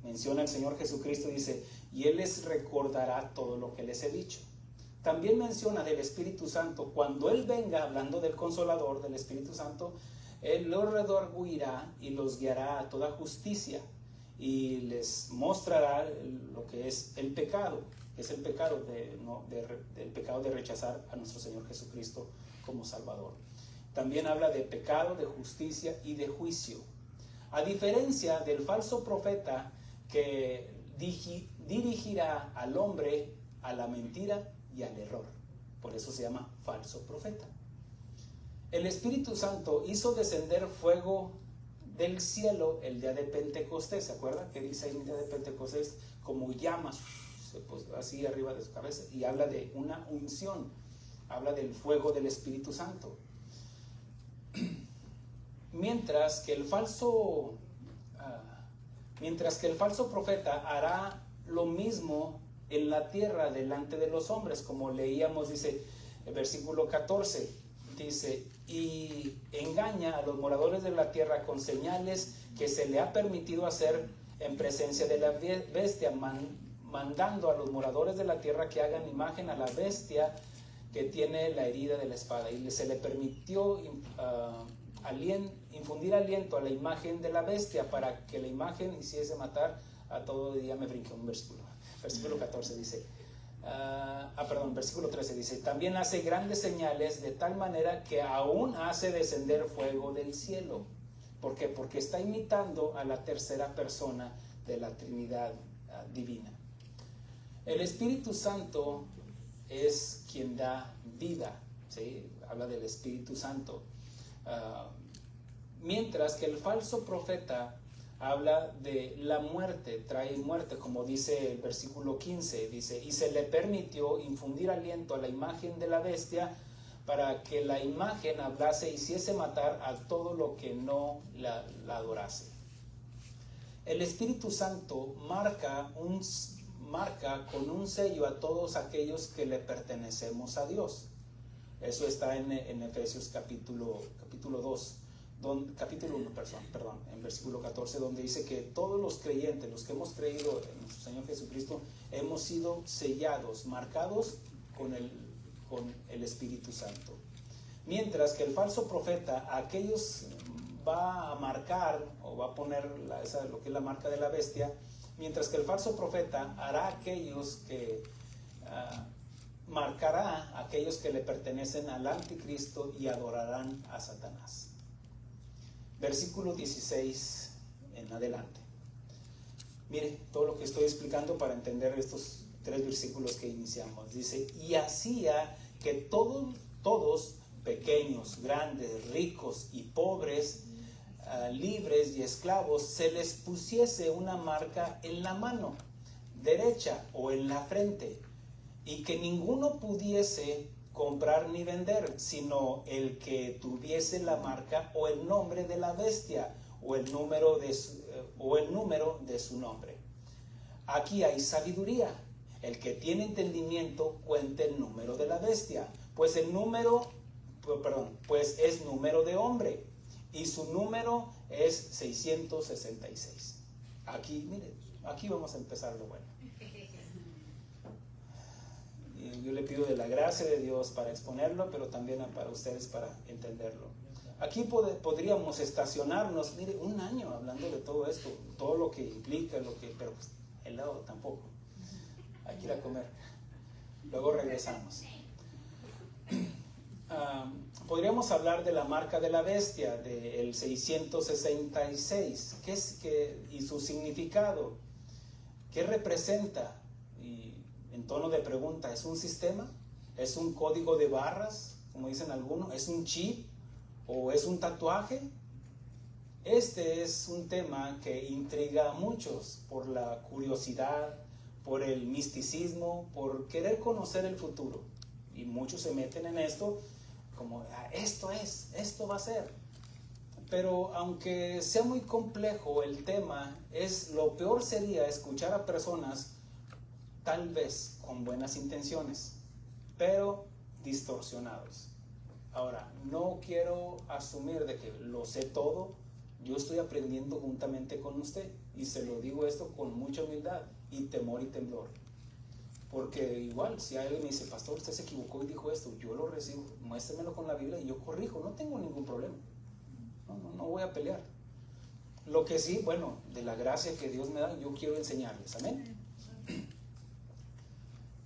Menciona el Señor Jesucristo, dice, y Él les recordará todo lo que les he dicho. También menciona del Espíritu Santo, cuando Él venga, hablando del Consolador, del Espíritu Santo, Él los redarguirá y los guiará a toda justicia y les mostrará lo que es el pecado, que es el pecado del pecado de rechazar a nuestro Señor Jesucristo como Salvador. También habla de pecado, de justicia y de juicio. A diferencia del falso profeta que dirigirá al hombre a la mentira y al error. Por eso se llama falso profeta. El Espíritu Santo hizo descender fuego del cielo el día de Pentecostés. ¿Se acuerdan que dice ahí el día de Pentecostés? Como llamas, pues, así arriba de su cabeza. Y habla de una unción. Habla del fuego del Espíritu Santo. Mientras que el falso profeta hará lo mismo en la tierra delante de los hombres, como leíamos, dice el versículo 14, dice, y engaña a los moradores de la tierra con señales que se le ha permitido hacer en presencia de la bestia, mandando a los moradores de la tierra que hagan imagen a la bestia que tiene la herida de la espada, y se le permitió infundir aliento a la imagen de la bestia para que la imagen hiciese matar a todo. Ya me brinqué un versículo 14 dice, versículo 13 dice, también hace grandes señales de tal manera que aún hace descender fuego del cielo. ¿Por qué? Porque está imitando a la tercera persona de la Trinidad divina. El Espíritu Santo es quien da vida, ¿sí? Habla del Espíritu Santo. Mientras que el falso profeta habla de la muerte, trae muerte, como dice el versículo 15, dice, y se le permitió infundir aliento a la imagen de la bestia para que la imagen hablase y hiciese matar a todo lo que no la adorase. El Espíritu Santo marca con un sello a todos aquellos que le pertenecemos a Dios. Eso está en Efesios capítulo 2. Capítulo 1, en versículo 14, donde dice que todos los creyentes, los que hemos creído en nuestro Señor Jesucristo, hemos sido sellados, marcados con el Espíritu Santo. Mientras que el falso profeta, aquellos va a marcar o va a poner lo que es la marca de la bestia, mientras que el falso profeta hará aquellos que marcará a aquellos que le pertenecen al anticristo y adorarán a Satanás. Versículo 16 en adelante. Mire todo lo que estoy explicando para entender estos 3 versículos que iniciamos. Dice: y hacía que todos, pequeños, grandes, ricos y pobres, libres y esclavos, se les pusiese una marca en la mano derecha o en la frente, y que ninguno pudiese comprar ni vender, sino el que tuviese la marca o el nombre de la bestia o el número de su nombre. Aquí hay sabiduría. El que tiene entendimiento cuente el número de la bestia, pues es número de hombre, y su número es 666. Aquí, miren, aquí vamos a empezar lo bueno. Y yo le pido de la gracia de Dios para exponerlo, pero también para ustedes para entenderlo. Aquí podríamos estacionarnos, mire, un año hablando de todo esto, todo lo que implica, pero pues, helado tampoco. Hay que ir a comer. Luego regresamos. Podríamos hablar de la marca de la bestia, del 666, y su significado. ¿Qué representa? Y en tono de pregunta, ¿es un sistema? ¿Es un código de barras, como dicen algunos? ¿Es un chip? ¿O es un tatuaje? Este es un tema que intriga a muchos por la curiosidad, por el misticismo, por querer conocer el futuro. Y muchos se meten en esto como, esto va a ser. Pero aunque sea muy complejo el tema, lo peor sería escuchar a personas tal vez con buenas intenciones, pero distorsionados. Ahora, no quiero asumir de que lo sé todo. Yo estoy aprendiendo juntamente con usted, y se lo digo esto con mucha humildad y temor y temblor. Porque igual, si alguien me dice, pastor, usted se equivocó y dijo esto, yo lo recibo, muéstremelo con la Biblia y yo corrijo, no tengo ningún problema. No voy a pelear. Lo que sí, bueno, de la gracia que Dios me da, yo quiero enseñarles, amén.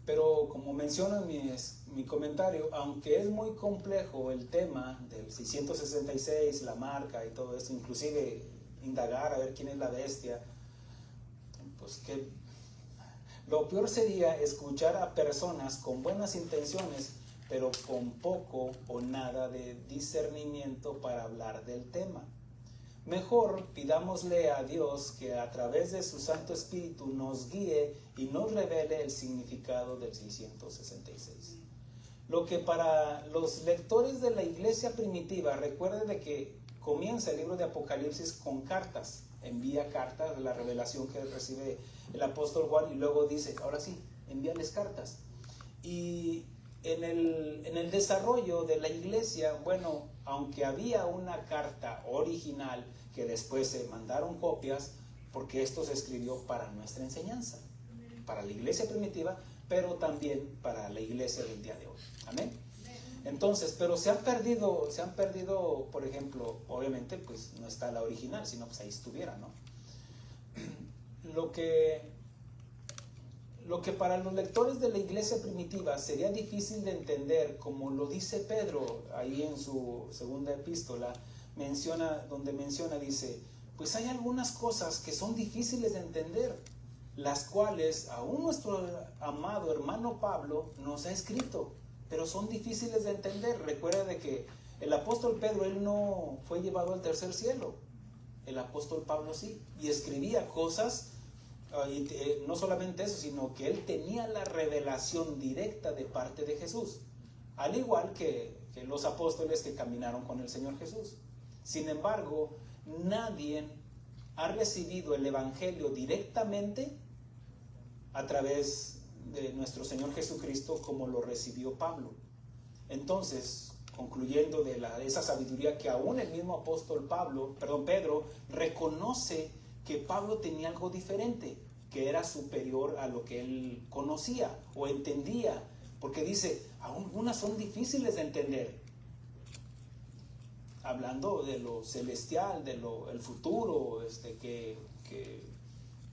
Pero como menciona en mi comentario, aunque es muy complejo el tema del 666, la marca y todo esto, inclusive indagar a ver quién es la bestia, pues que lo peor sería escuchar a personas con buenas intenciones, pero con poco o nada de discernimiento para hablar del tema. Mejor pidámosle a Dios que a través de su Santo Espíritu nos guíe y nos revele el significado del 666. Lo que para los lectores de la iglesia primitiva, recuerde de que comienza el libro de Apocalipsis con cartas. Envía cartas, la revelación que recibe el apóstol Juan, y luego dice, ahora sí, envíales cartas. Y en el desarrollo de la iglesia, bueno, aunque había una carta original que después se mandaron copias, porque esto se escribió para nuestra enseñanza, para la iglesia primitiva, pero también para la iglesia del día de hoy. Amén. Entonces, pero se han perdido, por ejemplo, obviamente, pues no está la original, sino pues ahí estuviera, ¿no? Lo que para los lectores de la iglesia primitiva sería difícil de entender, como lo dice Pedro ahí en su segunda epístola, dice, pues hay algunas cosas que son difíciles de entender, las cuales aún nuestro amado hermano Pablo nos ha escrito, pero son difíciles de entender. Recuerda de que el apóstol Pedro, él no fue llevado al tercer cielo, el apóstol Pablo sí, y escribía cosas. Y no solamente eso, sino que él tenía la revelación directa de parte de Jesús, al igual que los apóstoles que caminaron con el Señor Jesús. Sin embargo, nadie ha recibido el Evangelio directamente a través de nuestro Señor Jesucristo como lo recibió Pablo. Entonces, concluyendo de esa sabiduría que aún el mismo apóstol Pedro reconoce que Pablo tenía algo diferente, que era superior a lo que él conocía o entendía, porque dice, algunas son difíciles de entender. hablando de lo celestial, de el futuro, que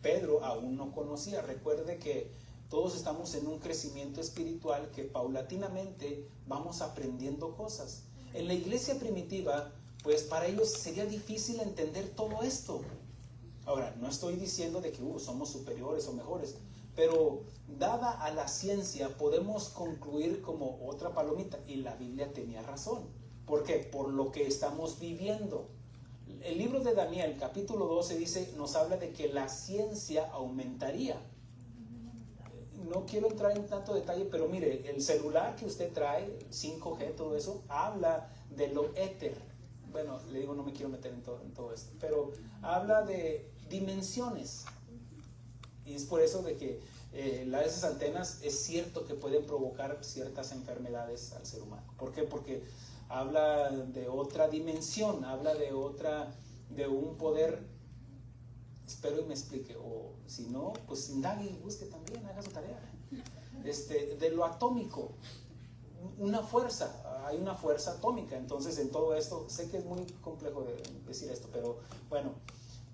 Pedro aún no conocía. Recuerde que todos estamos en un crecimiento espiritual que paulatinamente vamos aprendiendo cosas. En la iglesia primitiva, pues para ellos sería difícil entender todo esto. Ahora, no estoy diciendo de que somos superiores o mejores, pero dada a la ciencia podemos concluir como otra palomita, y la Biblia tenía razón. ¿Por qué? Por lo que estamos viviendo. El libro de Daniel, capítulo 12, dice, nos habla de que la ciencia aumentaría. No quiero entrar en tanto detalle, pero mire, el celular que usted trae, 5G, todo eso, habla de lo éter. Bueno, le digo, no me quiero meter en todo esto, pero habla de dimensiones. Y es por eso de que esas antenas es cierto que pueden provocar ciertas enfermedades al ser humano. ¿Por qué? Porque habla de otra dimensión, habla de un poder. Espero y me explique, o si no, pues indague y busque también, haga su tarea. De lo atómico, una fuerza, hay una fuerza atómica. Entonces, en todo esto, sé que es muy complejo de decir esto, pero bueno,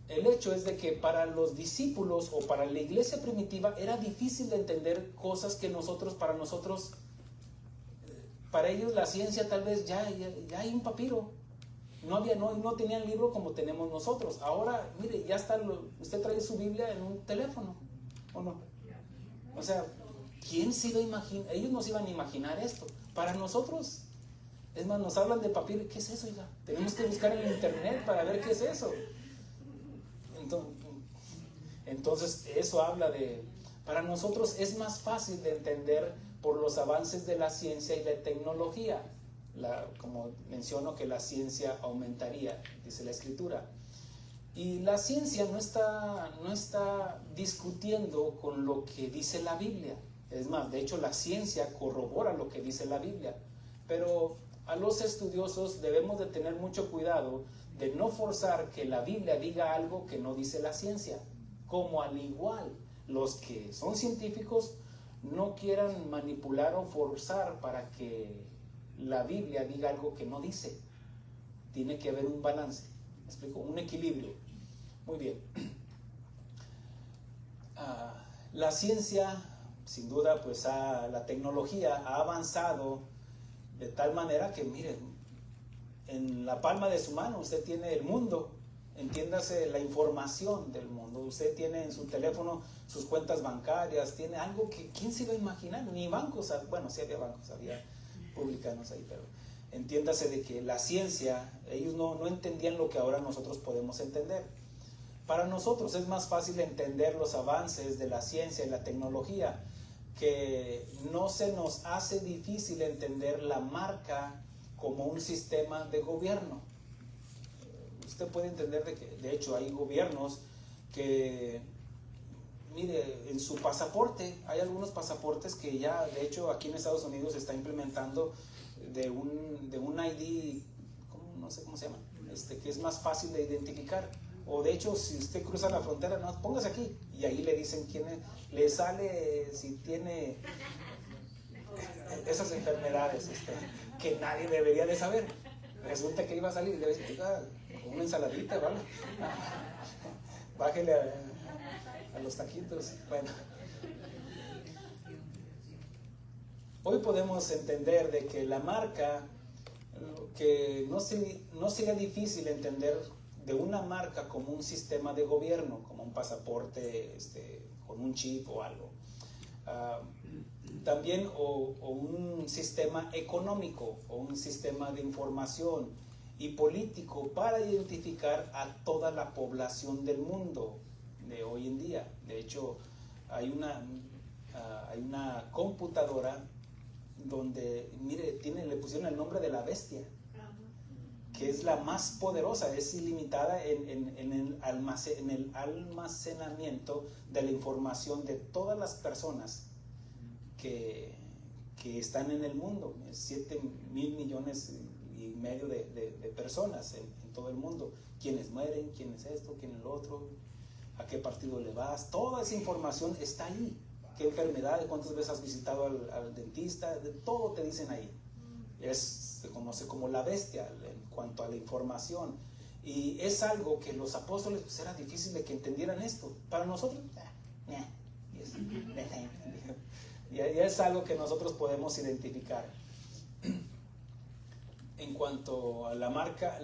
el hecho es de que para los discípulos o para la iglesia primitiva era difícil de entender cosas que para ellos la ciencia tal vez ya hay un papiro. No tenían libro como tenemos nosotros. Ahora, mire, ya está, usted trae su Biblia en un teléfono, ¿o no? O sea, ¿quién se iba a imaginar? Ellos no se iban a imaginar esto. Para nosotros, es más, nos hablan de papiro. ¿Qué es eso, hija? Tenemos que buscar en internet para ver qué es eso. Entonces, eso habla para nosotros es más fácil de entender por los avances de la ciencia y la tecnología. Como menciono que la ciencia aumentaría, dice la Escritura. Y la ciencia no está discutiendo con lo que dice la Biblia. Es más, de hecho la ciencia corrobora lo que dice la Biblia. Pero a los estudiosos debemos de tener mucho cuidado de no forzar que la Biblia diga algo que no dice la ciencia. Como al igual los que son científicos no quieran manipular o forzar para que la Biblia diga algo que no dice. Tiene que haber un balance, ¿me explico? Un equilibrio. Muy bien. La ciencia, sin duda, pues la tecnología ha avanzado de tal manera que, miren, en la palma de su mano usted tiene el mundo. Entiéndase la información del mundo. Usted tiene en su teléfono sus cuentas bancarias, tiene algo que ¿quién se iba a imaginar? Ni bancos, bueno, sí había bancos, había publicanos ahí, pero entiéndase de que la ciencia, ellos no entendían lo que ahora nosotros podemos entender. Para nosotros es más fácil entender los avances de la ciencia y la tecnología, que no se nos hace difícil entender la marca como un sistema de gobierno. Usted puede entender de que, de hecho, hay gobiernos que, mire, en su pasaporte, hay algunos pasaportes que ya, de hecho, aquí en Estados Unidos se está implementando de un ID, no sé cómo se llama, que es más fácil de identificar. O de hecho, si usted cruza la frontera, no, póngase aquí, y ahí le dicen quién es, le sale si tiene esas enfermedades que nadie debería de saber. Resulta que iba a salir y le decía, una ensaladita, ¿vale? Bájele a los taquitos. Bueno, hoy podemos entender de que la marca, que no sería difícil entender de una marca como un sistema de gobierno, como un pasaporte con un chip o algo. También o un sistema económico o un sistema de información y político para identificar a toda la población del mundo de hoy en día. De hecho, hay una computadora donde, mire, le pusieron el nombre de la bestia, que es la más poderosa, es ilimitada en el almacenamiento de la información de todas las personas que están en el mundo. 7,000 millones y medio de personas en todo el mundo. Quiénes mueren, quién es esto, quién es lo otro, a qué partido le vas. Toda esa información está ahí. ¿Qué enfermedades? ¿Cuántas veces has visitado al dentista? De todo te dicen ahí. se conoce como la bestia en cuanto a la información. Y es algo que los apóstoles pues, era difícil de que entendieran esto. Para nosotros, ya es algo que nosotros podemos identificar. En cuanto a la marca,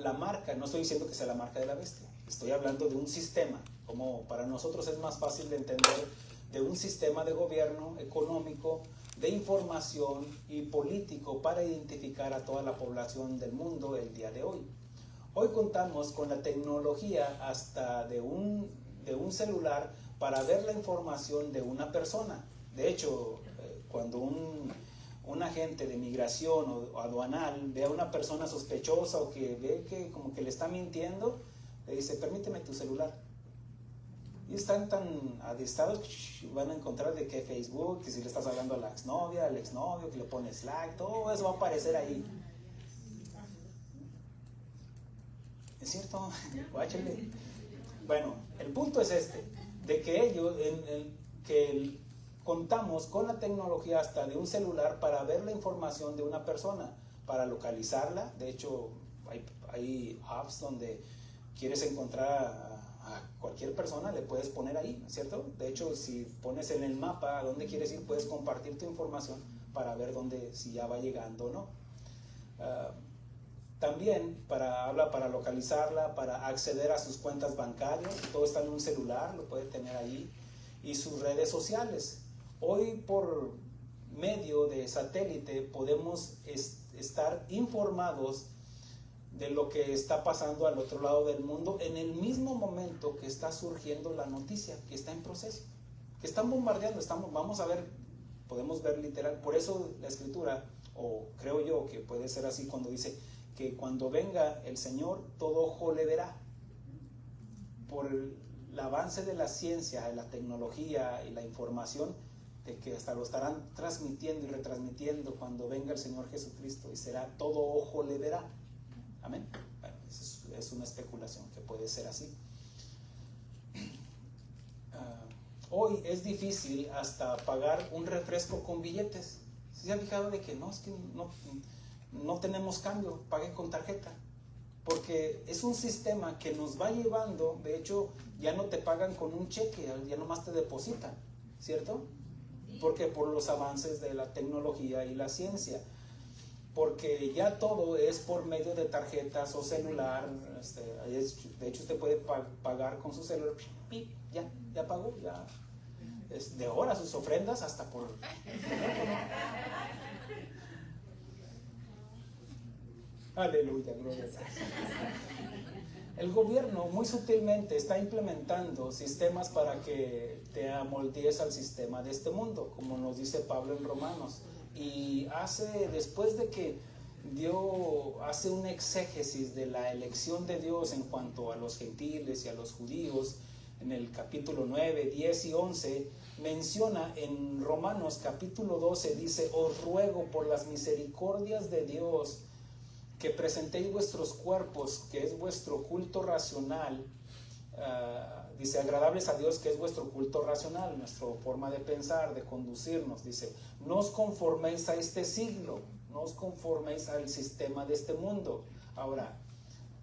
no estoy diciendo que sea la marca de la bestia, estoy hablando de un sistema, como para nosotros es más fácil de entender, de un sistema de gobierno económico, de información y político para identificar a toda la población del mundo el día de hoy. Hoy contamos con la tecnología hasta de un celular para ver la información de una persona. De hecho, cuando un agente de migración o aduanal ve a una persona sospechosa o que ve que como que le está mintiendo, le dice, permíteme tu celular. Y están tan adistrados, van a encontrar de que Facebook, que si le estás hablando a la exnovia, al exnovio, que le pones like, todo eso va a aparecer ahí. ¿Es cierto? Guáchale. Bueno, el punto es este, de que ellos, contamos con la tecnología hasta de un celular para ver la información de una persona, para localizarla. De hecho, hay apps donde quieres encontrar a cualquier persona, le puedes poner ahí, ¿no es cierto? De hecho, si pones en el mapa a dónde quieres ir, puedes compartir tu información para ver si ya va llegando o no. También habla para localizarla, para acceder a sus cuentas bancarias, todo está en un celular, lo puede tener ahí, y sus redes sociales. Hoy por medio de satélite podemos estar informados de lo que está pasando al otro lado del mundo en el mismo momento que está surgiendo la noticia, que está en proceso, que están bombardeando, vamos a ver, podemos ver literal, por eso la escritura, o creo yo que puede ser así cuando dice que cuando venga el Señor, todo ojo le verá. Por el avance de la ciencia, de la tecnología y la información, de que hasta lo estarán transmitiendo y retransmitiendo cuando venga el Señor Jesucristo, y será todo ojo le verá. Amén. Bueno, es una especulación que puede ser así. Hoy es difícil hasta pagar un refresco con billetes. ¿Se ha fijado de que no, es que no tenemos cambio, pague con tarjeta? Porque es un sistema que nos va llevando, de hecho, ya no te pagan con un cheque, ya nomás te depositan, ¿cierto? Porque por los avances de la tecnología y la ciencia, porque ya todo es por medio de tarjetas o celular. De hecho, usted puede pagar con su celular, ya pagó, ya de ahora sus ofrendas hasta por teléfono. Aleluya, gloria a Dios. El gobierno muy sutilmente está implementando sistemas para que te amoldees al sistema de este mundo, como nos dice Pablo en Romanos. Y después de que hace un exégesis de la elección de Dios en cuanto a los gentiles y a los judíos, en el capítulo 9, 10 y 11, menciona en Romanos capítulo 12, dice, os ruego por las misericordias de Dios que presentéis vuestros cuerpos, que es vuestro culto racional, dice, agradables a Dios, que es vuestro culto racional, nuestra forma de pensar, de conducirnos. Dice, no os conforméis a este siglo, no os conforméis al sistema de este mundo. Ahora,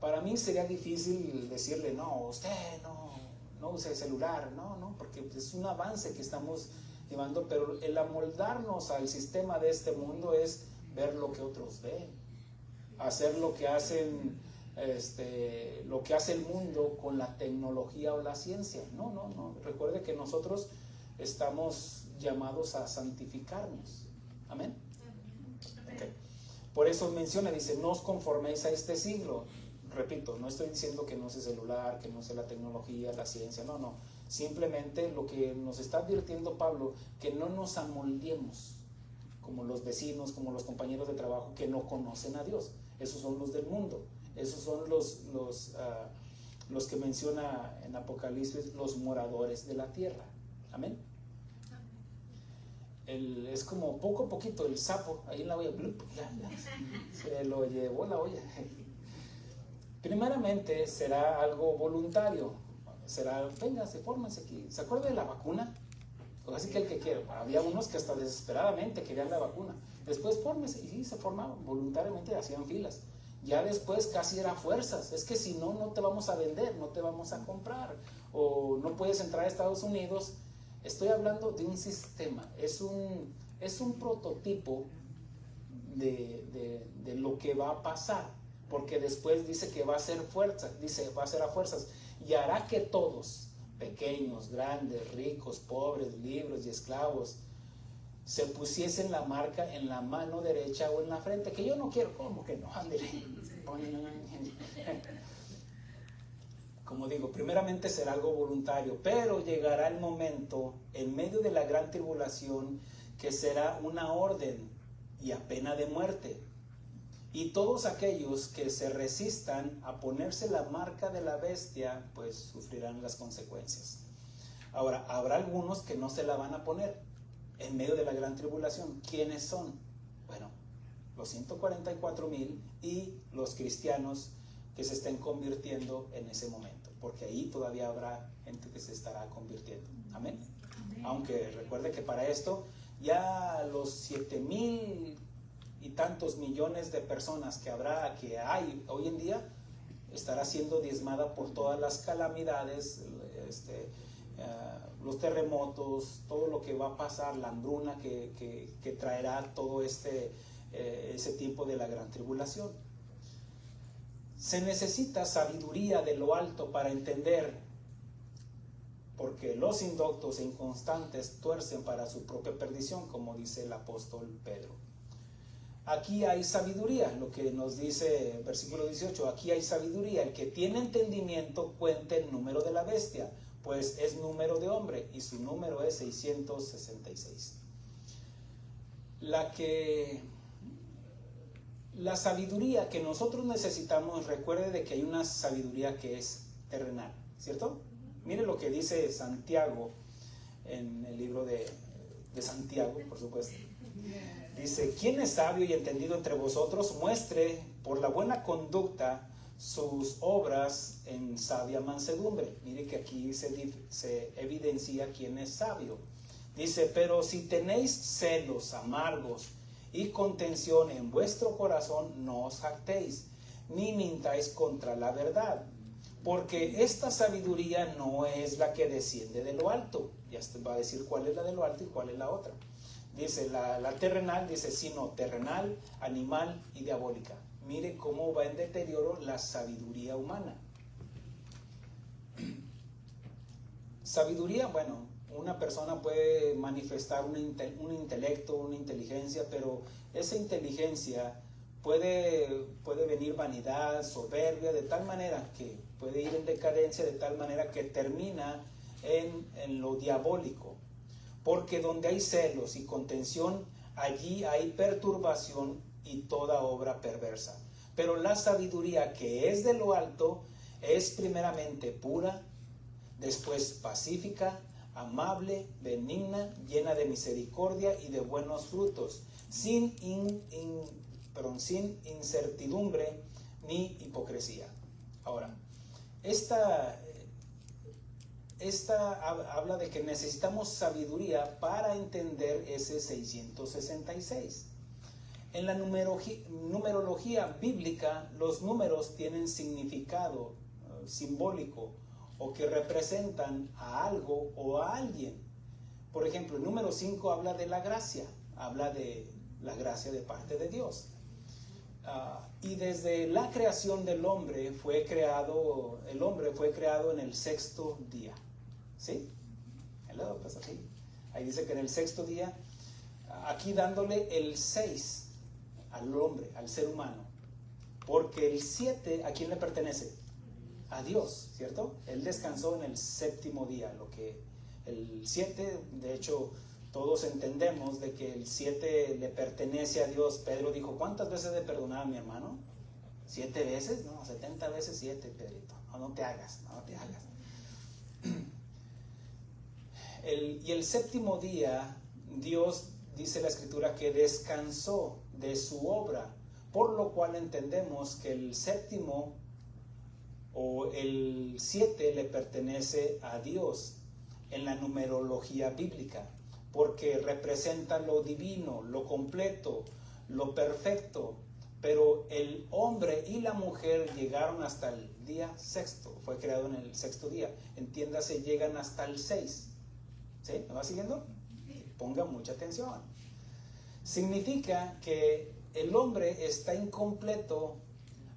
para mí sería difícil decirle, no, usted no use celular, no, porque es un avance que estamos llevando, pero el amoldarnos al sistema de este mundo es ver lo que otros ven, hacer lo que hacen, lo que hace el mundo con la tecnología o la ciencia. No. Recuerde que nosotros estamos llamados a santificarnos. Amén. Okay. Por eso menciona, dice, no os conforméis a este siglo. Repito, no estoy diciendo que no sea celular, que no sea la tecnología, la ciencia, no. Simplemente lo que nos está advirtiendo Pablo, que no nos amoldemos como los vecinos, como los compañeros de trabajo que no conocen a Dios. Esos son los del mundo. Esos son los que menciona en Apocalipsis, los moradores de la tierra. Amén. Es como poco a poquito el sapo ahí en la olla, se lo llevó la olla. Primeramente será algo voluntario. Véngase, fórmense aquí. ¿Se acuerda de la vacuna? Pues así que el que quiera. Había unos que hasta desesperadamente querían la vacuna. Después fórmese, y sí, se formaban, voluntariamente hacían filas. Ya después casi era fuerzas, es que si no, no te vamos a vender, no te vamos a comprar, o no puedes entrar a Estados Unidos. Estoy hablando de un sistema, es un prototipo de lo que va a pasar, porque después dice que va a ser fuerza, dice va a ser a fuerzas, y hará que todos, pequeños, grandes, ricos, pobres, libres y esclavos, se pusiesen la marca en la mano derecha o en la frente, que yo no quiero, ¿cómo que no? Como digo, primeramente será algo voluntario, pero llegará el momento, en medio de la gran tribulación, que será una orden y a pena de muerte. Y todos aquellos que se resistan a ponerse la marca de la bestia, pues sufrirán las consecuencias. Ahora, habrá algunos que no se la van a poner en medio de la gran tribulación. ¿Quiénes son? Bueno, los 144,000 y los cristianos que se estén convirtiendo en ese momento, porque ahí todavía habrá gente que se estará convirtiendo. Amén. Aunque recuerde que para esto ya los 7,000 y tantos millones de personas que hay hoy en día, estará siendo diezmada por todas las calamidades, los terremotos, todo lo que va a pasar, la hambruna que traerá todo ese tiempo de la gran tribulación. Se necesita sabiduría de lo alto para entender, porque los indoctos e inconstantes tuercen para su propia perdición, como dice el apóstol Pedro. Aquí hay sabiduría, lo que nos dice versículo 18, aquí hay sabiduría, el que tiene entendimiento cuente el número de la bestia, pues es número de hombre y su número es 666. La sabiduría que nosotros necesitamos, recuerde de que hay una sabiduría que es terrenal, ¿cierto? Mire lo que dice Santiago en el libro de Santiago, por supuesto. Dice, ¿quién es sabio y entendido entre vosotros? Muestre por la buena conducta sus obras en sabia mansedumbre. Mire que aquí se evidencia quién es sabio. Dice, pero si tenéis celos amargos y contención en vuestro corazón, no os jactéis, ni mintáis contra la verdad, porque esta sabiduría no es la que desciende de lo alto. Ya va a decir cuál es la de lo alto y cuál es la otra. Dice la terrenal, dice sino terrenal, animal y diabólica. Mire cómo va en deterioro la sabiduría humana. Sabiduría, bueno, una persona puede manifestar un intelecto, una inteligencia, pero esa inteligencia puede venir vanidad, soberbia, de tal manera que puede ir en decadencia, de tal manera que termina en lo diabólico. Porque donde hay celos y contención, allí hay perturbación y toda obra perversa. Pero la sabiduría que es de lo alto es primeramente pura, después pacífica, amable, benigna, llena de misericordia y de buenos frutos, sin incertidumbre ni hipocresía. Ahora, esta habla de que necesitamos sabiduría para entender ese 666. En la numerología bíblica, los números tienen significado simbólico o que representan a algo o a alguien. Por ejemplo, el número 5 habla de la gracia, habla de la gracia de parte de Dios. Y desde la creación del hombre el hombre fue creado en el sexto día. ¿Sí? Pues aquí. Ahí dice que en el sexto día, aquí dándole el 6 al hombre, al ser humano. Porque el 7, ¿a quién le pertenece? A Dios, ¿cierto? Él descansó en el séptimo día. El 7, de hecho, todos entendemos de que el 7 le pertenece a Dios. Pedro dijo, ¿cuántas veces le perdonaba a mi hermano? ¿7 veces? No, 70 veces 7, Pedrito. No te hagas. Y el séptimo día, Dios, dice la Escritura, que descansó de su obra, por lo cual entendemos que el séptimo o el 7 le pertenece a Dios en la numerología bíblica, porque representa lo divino, lo completo, lo perfecto, pero el hombre y la mujer llegaron hasta el día sexto, fue creado en el sexto día, entiéndase, llegan hasta el 6. ¿Sí? ¿Me va siguiendo? Ponga mucha atención. Significa que el hombre está incompleto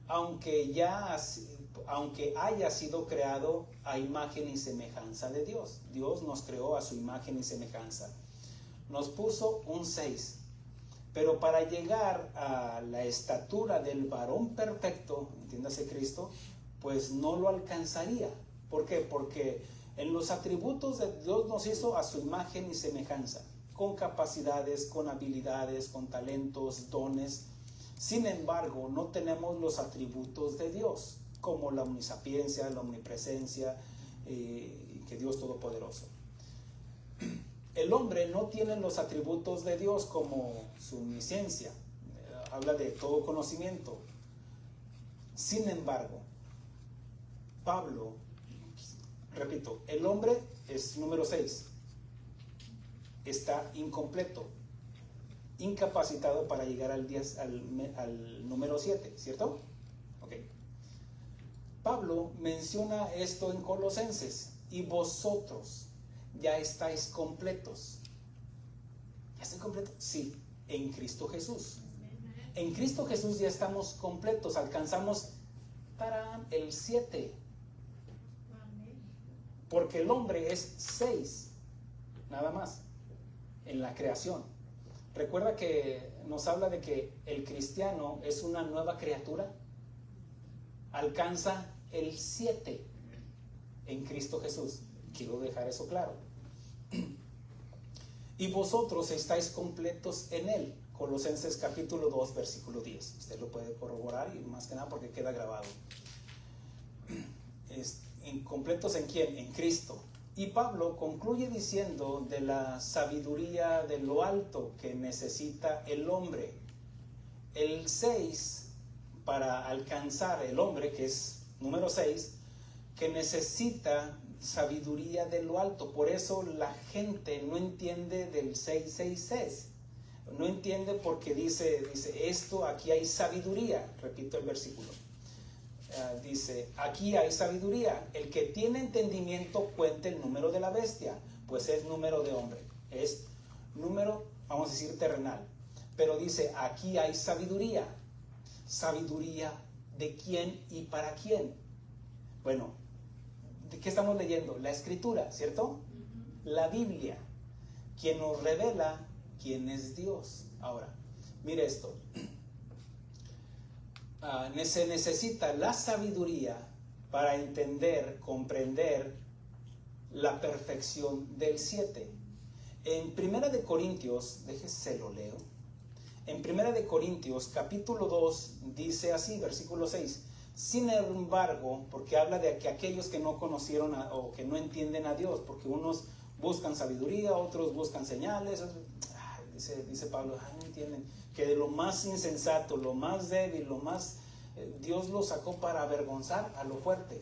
aunque haya sido creado a imagen y semejanza de Dios. Dios nos creó a su imagen y semejanza. Nos puso un 6. Pero para llegar a la estatura del varón perfecto, entiéndase Cristo, pues no lo alcanzaría. ¿Por qué? Porque en los atributos de Dios nos hizo a su imagen y semejanza, con capacidades, con habilidades, con talentos, dones. Sin embargo, no tenemos los atributos de Dios, como la omnisapiencia, la omnipresencia, que Dios Todopoderoso. El hombre no tiene los atributos de Dios como su omnisciencia, habla de todo conocimiento. Sin embargo, Pablo, repito, el hombre es número 6, está incompleto, incapacitado para llegar al número 7, ¿cierto? Ok. Pablo menciona esto en Colosenses: y vosotros ya estáis completos. ¿Ya estoy completo? Sí, en Cristo Jesús. En Cristo Jesús ya estamos completos, alcanzamos el 7. Porque el hombre es 6, nada más, en la creación. Recuerda que nos habla de que el cristiano es una nueva criatura. Alcanza el 7 en Cristo Jesús. Quiero dejar eso claro. Y vosotros estáis completos en Él. Colosenses capítulo 2, versículo 10. Usted lo puede corroborar, y más que nada porque queda grabado. ¿Completos en quién? En Cristo. Y Pablo concluye diciendo de la sabiduría de lo alto que necesita el hombre. El 6, para alcanzar el hombre, que es número 6, que necesita sabiduría de lo alto. Por eso la gente no entiende del 666. No entiende porque dice esto, aquí hay sabiduría. Repito el versículo. Dice, aquí hay sabiduría. El que tiene entendimiento cuente el número de la bestia, pues es número de hombre. Es número, vamos a decir, terrenal. Pero dice, aquí hay sabiduría. ¿Sabiduría de quién y para quién? Bueno, ¿de qué estamos leyendo? La Escritura, ¿cierto? La Biblia, quien nos revela quién es Dios. Ahora, mire esto. Se necesita la sabiduría para entender, comprender la perfección del 7. En 1 de Corintios, déjese lo leo. En 1 de Corintios, capítulo 2, dice así, versículo 6. Sin embargo, porque habla de que aquellos que no conocieron o que no entienden a Dios, porque unos buscan sabiduría, otros buscan señales. Dice Pablo, no entienden, que de lo más insensato, lo más débil, lo más, Dios lo sacó para avergonzar a lo fuerte.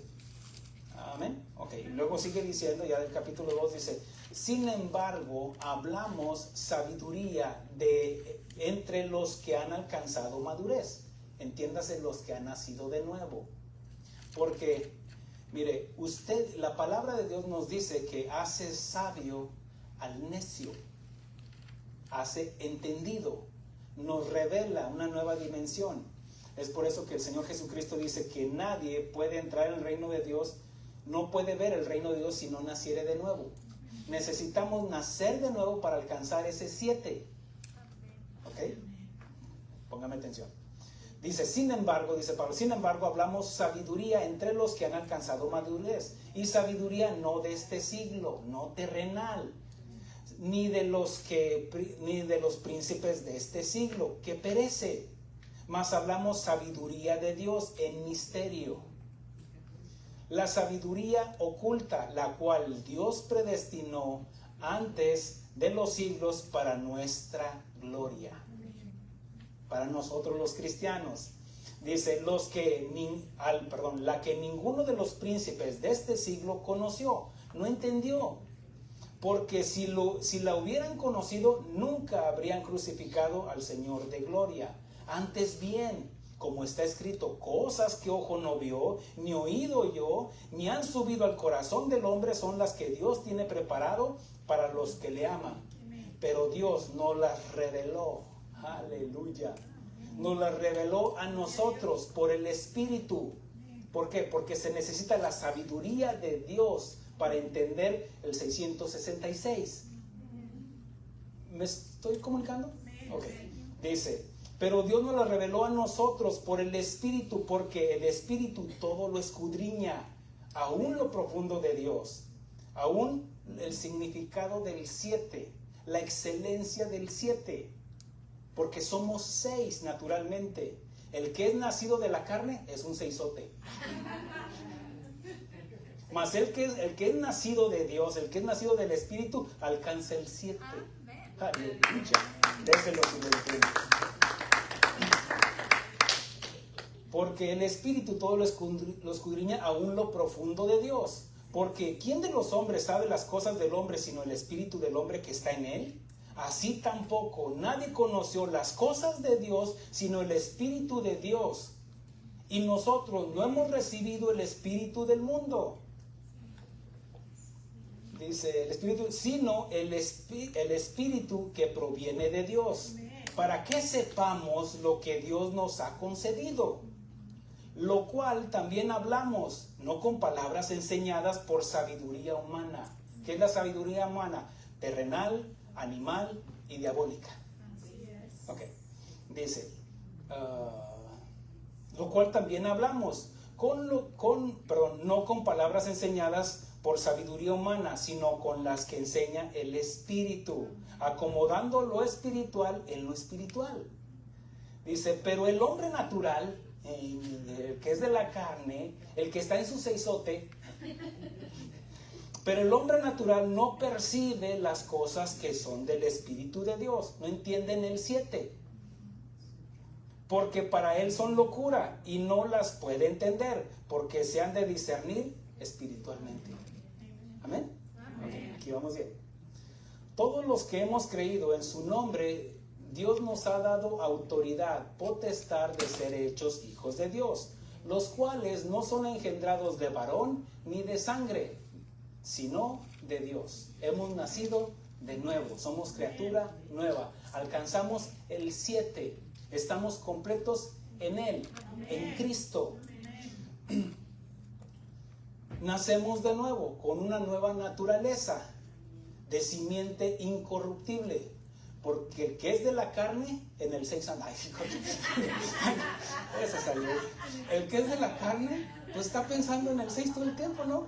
Amén. Ok, luego sigue diciendo, ya del capítulo 2 dice, sin embargo, hablamos sabiduría entre los que han alcanzado madurez. Entiéndase, los que han nacido de nuevo. Porque, mire, la palabra de Dios nos dice que hace sabio al necio, hace entendido, nos revela una nueva dimensión. Es por eso que el Señor Jesucristo dice que nadie puede entrar en el reino de Dios, no puede ver el reino de Dios si no naciere de nuevo. Necesitamos nacer de nuevo para alcanzar ese 7. ¿Ok? Póngame atención. Dice, sin embargo, dice Pablo, sin embargo hablamos sabiduría entre los que han alcanzado madurez. Y sabiduría no de este siglo, no terrenal, ni de los príncipes de este siglo, que perece. Mas hablamos sabiduría de Dios en misterio. La sabiduría oculta, la cual Dios predestinó antes de los siglos para nuestra gloria. Para nosotros los cristianos. Dice, la que ninguno de los príncipes de este siglo conoció, no entendió. porque si la hubieran conocido, nunca habrían crucificado al Señor de gloria. Antes bien, como está escrito, cosas que ojo no vio, ni oído oyó, ni han subido al corazón del hombre, son las que Dios tiene preparado para los que le aman. Pero Dios nos las reveló. Aleluya. Nos las reveló a nosotros por el Espíritu. ¿Por qué? Porque se necesita la sabiduría de Dios para entender el 666. ¿Me estoy comunicando? Ok. Dice, pero Dios nos lo reveló a nosotros por el Espíritu, porque el Espíritu todo lo escudriña, aún lo profundo de Dios, aún el significado del 7, la excelencia del 7, porque somos 6 naturalmente. El que es nacido de la carne es un seisote. Mas el que es nacido de Dios, el que es nacido del Espíritu, alcanza el 7. Aleluya. Déselo si lo entiende. Porque el Espíritu todo lo escudriña aún lo profundo de Dios. Porque ¿quién de los hombres sabe las cosas del hombre sino el Espíritu del hombre que está en él? Así tampoco nadie conoció las cosas de Dios sino el Espíritu de Dios. Y nosotros no hemos recibido el Espíritu del mundo, dice el Espíritu, sino el Espíritu que proviene de Dios, para que sepamos lo que Dios nos ha concedido, lo cual también hablamos, no con palabras enseñadas por sabiduría humana. ¿Qué es la sabiduría humana? Terrenal, animal y diabólica. Ok, dice, lo cual también hablamos, no con palabras enseñadas por sabiduría humana, sino con las que enseña el Espíritu, acomodando lo espiritual en lo espiritual. Dice, pero el hombre natural, el que es de la carne, el que está en su seisote, pero el hombre natural no percibe las cosas que son del Espíritu de Dios, no entienden el 7, porque para él son locura y no las puede entender, porque se han de discernir espiritualmente. Amén. Okay, aquí vamos bien. Todos los que hemos creído en su nombre, Dios nos ha dado autoridad, potestad de ser hechos hijos de Dios, los cuales no son engendrados de varón ni de sangre, sino de Dios. Hemos nacido de nuevo, somos criatura nueva, alcanzamos el 7, estamos completos en Él, en Cristo. Nacemos de nuevo con una nueva naturaleza de simiente incorruptible, porque el que es de la carne en el 6 anda. Esa salió. El que es de la carne pues está pensando en el 6 todo el tiempo, ¿no?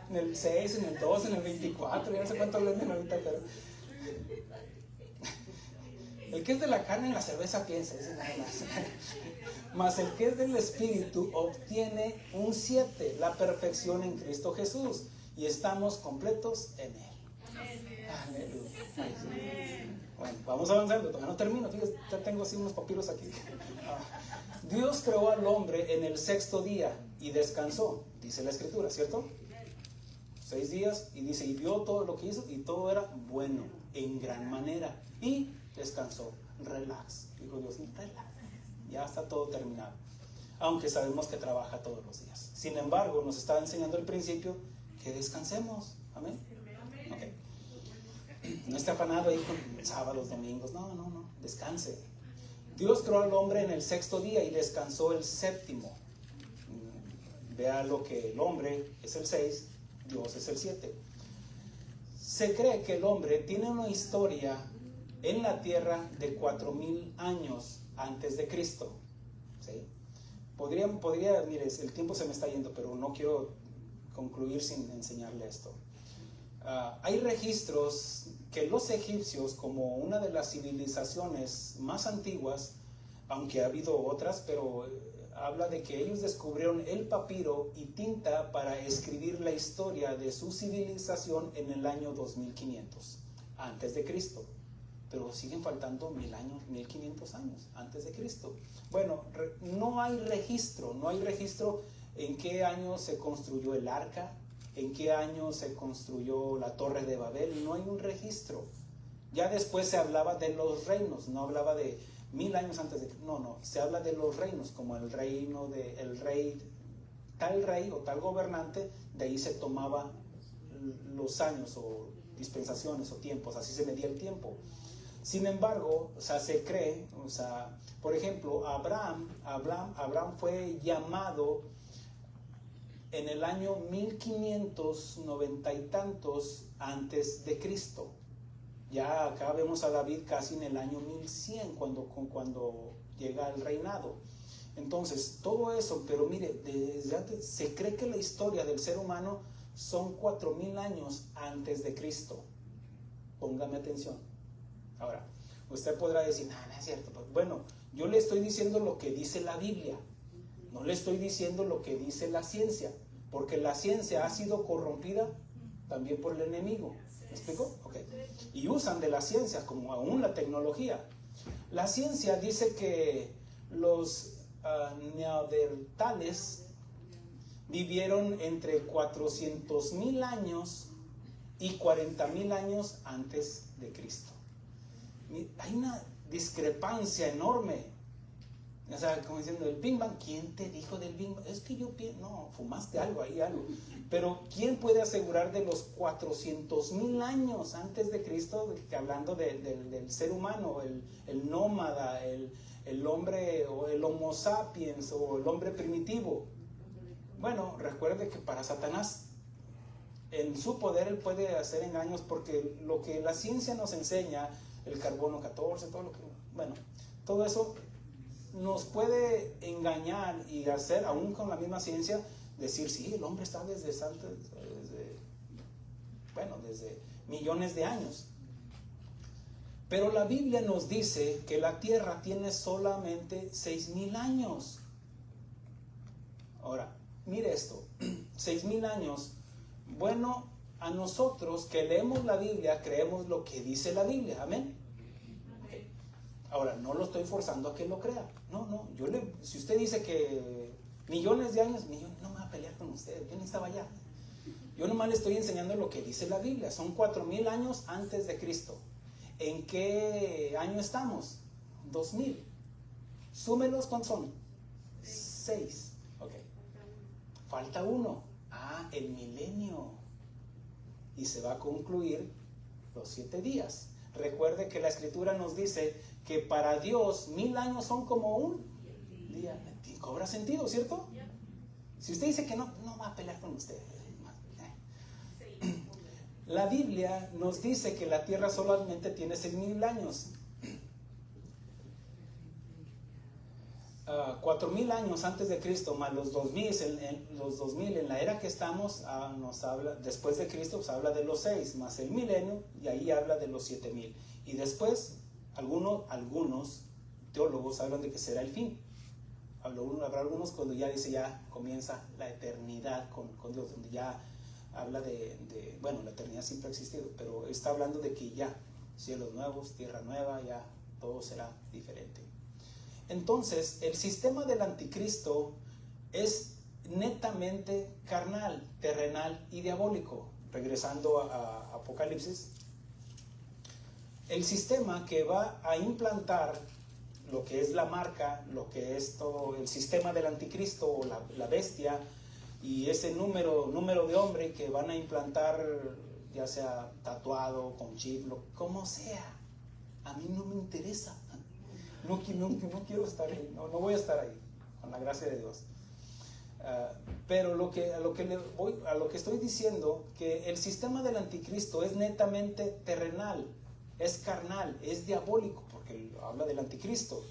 En el 6, en el 2, en el 24, ya no sé cuánto hablan ahorita, pero el que es de la carne en la cerveza piensa, ese nada más. Mas el que es del Espíritu obtiene un 7, la perfección en Cristo Jesús, y estamos completos en Él. Aleluya. Bueno, vamos avanzando, todavía no termino, fíjate, ya tengo así unos papiros aquí. Dios creó al hombre en el 6º día y descansó, dice la Escritura, ¿cierto? 6 días, y dice, y vio todo lo que hizo, y todo era bueno, en gran manera, y descansó. Relax, dijo Dios, relax. Ya está todo terminado, aunque sabemos que trabaja todos los días. Sin embargo, nos está enseñando al principio que descansemos. Amén. Okay. No esté afanado ahí con sábados, domingos. No, descanse. Dios creó al hombre en el 6º día y descansó el 7º. Vea lo que el hombre es el 6, Dios es el 7. Se cree que el hombre tiene una historia en la tierra de 4000 años antes de Cristo. ¿Sí? Podría, mire, el tiempo se me está yendo, pero no quiero concluir sin enseñarle esto. Hay registros que los egipcios, como una de las civilizaciones más antiguas, aunque ha habido otras, pero habla de que ellos descubrieron el papiro y tinta para escribir la historia de su civilización en el año 2500 antes de Cristo. Pero siguen faltando 1000 años, 1500 años antes de Cristo. Bueno, no hay registro en qué año se construyó el arca, en qué año se construyó la Torre de Babel, no hay un registro. Ya después se hablaba de los reinos, no hablaba de 1000 años antes de... No, se habla de los reinos, como el reino de el rey, tal rey o tal gobernante, de ahí se tomaba los años o dispensaciones o tiempos, así se medía el tiempo. Sin embargo, o sea, se cree, o sea, por ejemplo, Abraham fue llamado en el año 1590 y tantos antes de Cristo. Ya acá vemos a David casi en el año 1100 cuando llega al reinado. Entonces, todo eso, pero mire, desde antes, se cree que la historia del ser humano son 4000 años antes de Cristo. Póngame atención. Ahora, usted podrá decir, no es cierto. Bueno, yo le estoy diciendo lo que dice la Biblia. No le estoy diciendo lo que dice la ciencia, porque la ciencia ha sido corrompida también por el enemigo. ¿Me explico? Okay. Y usan de la ciencia como aún la tecnología. La ciencia dice que los neandertales vivieron entre 400,000 años y 40,000 años antes de Cristo. Hay una discrepancia enorme. O sea, como diciendo, el Big Bang, ¿quién te dijo del Big Bang? Es que yo pienso, no, fumaste algo ahí, algo. Pero ¿quién puede asegurar de los 400,000 años antes de Cristo, hablando del ser humano, el nómada, el hombre, o el Homo sapiens, o el hombre primitivo? Bueno, recuerde que para Satanás, en su poder, él puede hacer engaños, porque lo que la ciencia nos enseña, el carbono 14, todo lo que, bueno, todo eso nos puede engañar y hacer, aún con la misma ciencia, decir, sí, el hombre está desde millones de años. Pero la Biblia nos dice que la tierra tiene solamente 6,000 años. Ahora, mire esto, 6,000 años. Bueno, a nosotros que leemos la Biblia, creemos lo que dice la Biblia, amén. Ahora, no lo estoy forzando a que lo crea. No, si usted dice que millones de años, no me voy a pelear con usted, yo ni estaba allá. Yo nomás le estoy enseñando lo que dice la Biblia. Son 4000 años antes de Cristo. ¿En qué año estamos? 2000. Súmelos, ¿cuántos son? 6. Ok. Falta uno. El milenio. Y se va a concluir los 7 días. Recuerde que la Escritura nos dice que para Dios 1000 años son como un día. Cobra sentido, ¿cierto? Si usted dice que no va a pelear con usted. La Biblia nos dice que la tierra solamente tiene 6,000 años. 4,000 años antes de Cristo, más los 2000 en la era que estamos, nos habla, después de Cristo, pues habla de los 6, más el milenio, y ahí habla de los 7,000. Y después, algunos teólogos hablan de que será el fin. Habrá algunos cuando ya dice, ya comienza la eternidad con Dios, donde ya habla bueno, la eternidad siempre ha existido, pero está hablando de que ya, cielos nuevos, tierra nueva, ya todo será diferente. Entonces, el sistema del anticristo es netamente carnal, terrenal y diabólico. Regresando a Apocalipsis, el sistema que va a implantar lo que es la marca, lo que es todo el sistema del anticristo o la bestia, y ese número de hombre que van a implantar, ya sea tatuado, con chip, como sea, a mí no me interesa. No quiero estar ahí, no voy a estar ahí, con la gracia de Dios. Pero a lo que estoy diciendo, que el sistema del anticristo es netamente terrenal, es carnal, es diabólico, porque habla del anticristo.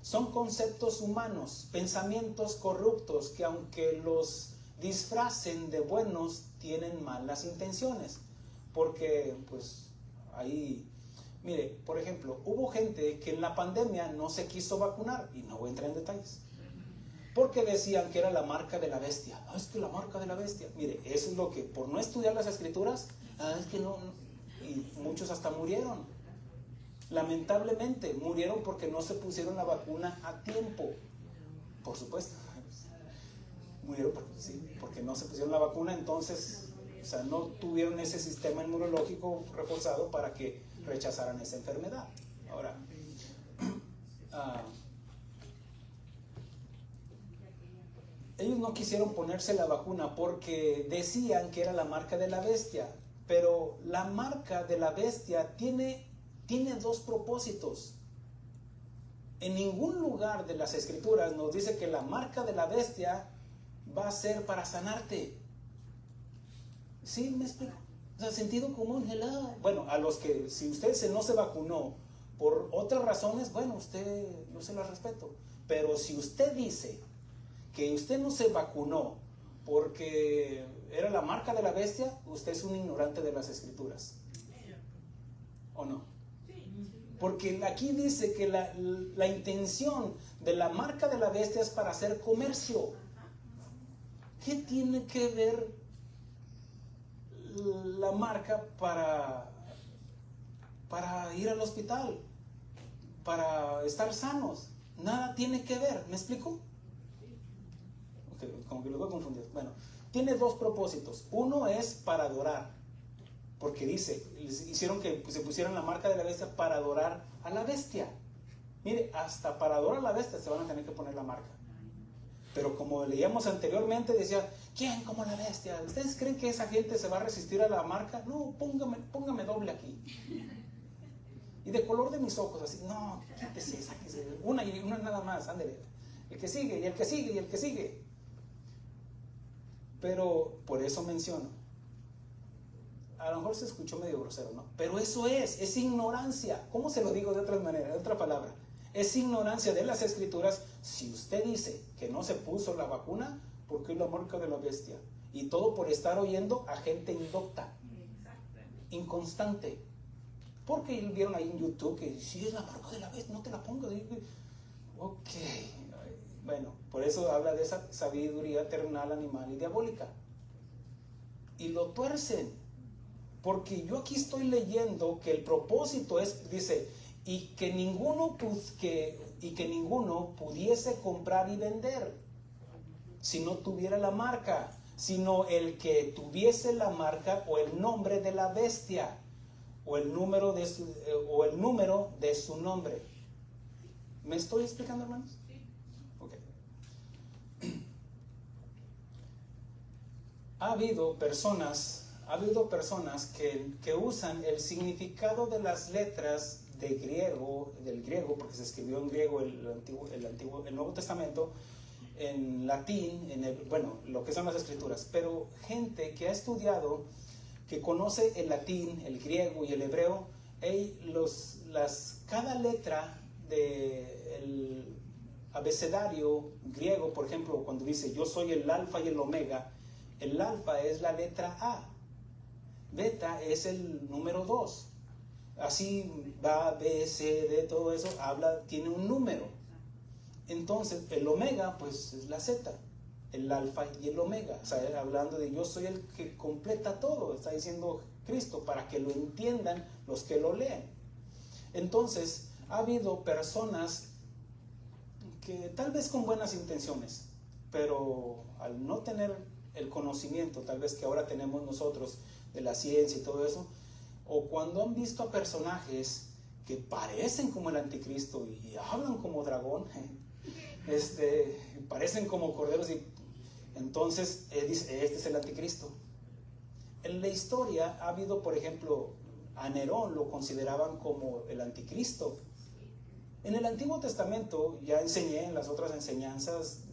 Son conceptos humanos, pensamientos corruptos que, aunque los disfracen de buenos, tienen malas intenciones. Porque pues ahí, mire, por ejemplo, hubo gente que en la pandemia no se quiso vacunar, y no voy a entrar en detalles, porque decían que era la marca de la bestia. Es que la marca de la bestia, mire, eso es lo que, por no estudiar las escrituras, es que no, y muchos hasta murieron. Lamentablemente murieron porque no se pusieron la vacuna a tiempo. Por supuesto, murieron porque no se pusieron la vacuna. Entonces O sea, no tuvieron ese sistema inmunológico reforzado para que rechazaran esa enfermedad. Ahora, ellos no quisieron ponerse la vacuna porque decían que era la marca de la bestia, pero la marca de la bestia tiene dos propósitos. En ningún lugar de las escrituras nos dice que la marca de la bestia va a ser para sanarte. ¿Sí me explico? O sea, sentido común, helado. Bueno, a los que, si usted no se vacunó por otras razones, bueno, yo se las respeto. Pero si usted dice que usted no se vacunó porque era la marca de la bestia, usted es un ignorante de las escrituras. ¿O no? Porque aquí dice que la intención de la marca de la bestia es para hacer comercio. ¿Qué tiene que ver la marca para ir al hospital, para estar sanos? Nada tiene que ver, ¿me explico? Okay, como que lo voy a confundir. Bueno, tiene dos propósitos. Uno es para adorar, porque dice, hicieron que se pusieran la marca de la bestia para adorar a la bestia. Mire, hasta para adorar a la bestia se van a tener que poner la marca. Pero como leíamos anteriormente, decía, ¿quién como la bestia? ¿Ustedes creen que esa gente se va a resistir a la marca? No, póngame doble aquí. Y de color de mis ojos, así, no, quítese, sáquese. Una y una nada más, ándele. El que sigue, y el que sigue, y el que sigue. Pero por eso menciono. A lo mejor se escuchó medio grosero, ¿no? Pero eso es ignorancia. ¿Cómo se lo digo de otra manera, de otra palabra? Es ignorancia de las escrituras. Si usted dice que no se puso la vacuna, porque es la marca de la bestia. Y todo por estar oyendo a gente indocta, inconstante. Porque vieron ahí en YouTube que si es la marca de la bestia, no te la pongas. Ok. Bueno, por eso habla de esa sabiduría terrenal, animal y diabólica. Y lo tuercen. Porque yo aquí estoy leyendo que el propósito es, dice, y que ninguno pudiese comprar y vender si no tuviera la marca, sino el que tuviese la marca o el nombre de la bestia o el número de su nombre. ¿Me estoy explicando, hermanos? Okay. Ha habido personas que usan el significado de las letras del griego, porque se escribió en griego el Nuevo Testamento, en latín, lo que son las escrituras, pero gente que ha estudiado, que conoce el latín, el griego y el hebreo, cada letra del abecedario griego, por ejemplo, cuando dice yo soy el alfa y el omega, el alfa es la letra A, beta es el número 2, así va B, C, D, todo eso tiene un número. Entonces el omega pues es la Z, el alfa y el omega, o sea, hablando de yo soy el que completa todo, está diciendo Cristo, para que lo entiendan los que lo leen. Entonces ha habido personas que tal vez con buenas intenciones, pero al no tener el conocimiento tal vez que ahora tenemos nosotros de la ciencia y todo eso, o cuando han visto a personajes que parecen como el anticristo y hablan como dragón, parecen como corderos, y entonces dice, este es el anticristo. En la historia ha habido, por ejemplo, a Nerón lo consideraban como el anticristo. En el Antiguo Testamento ya enseñé en las otras enseñanzas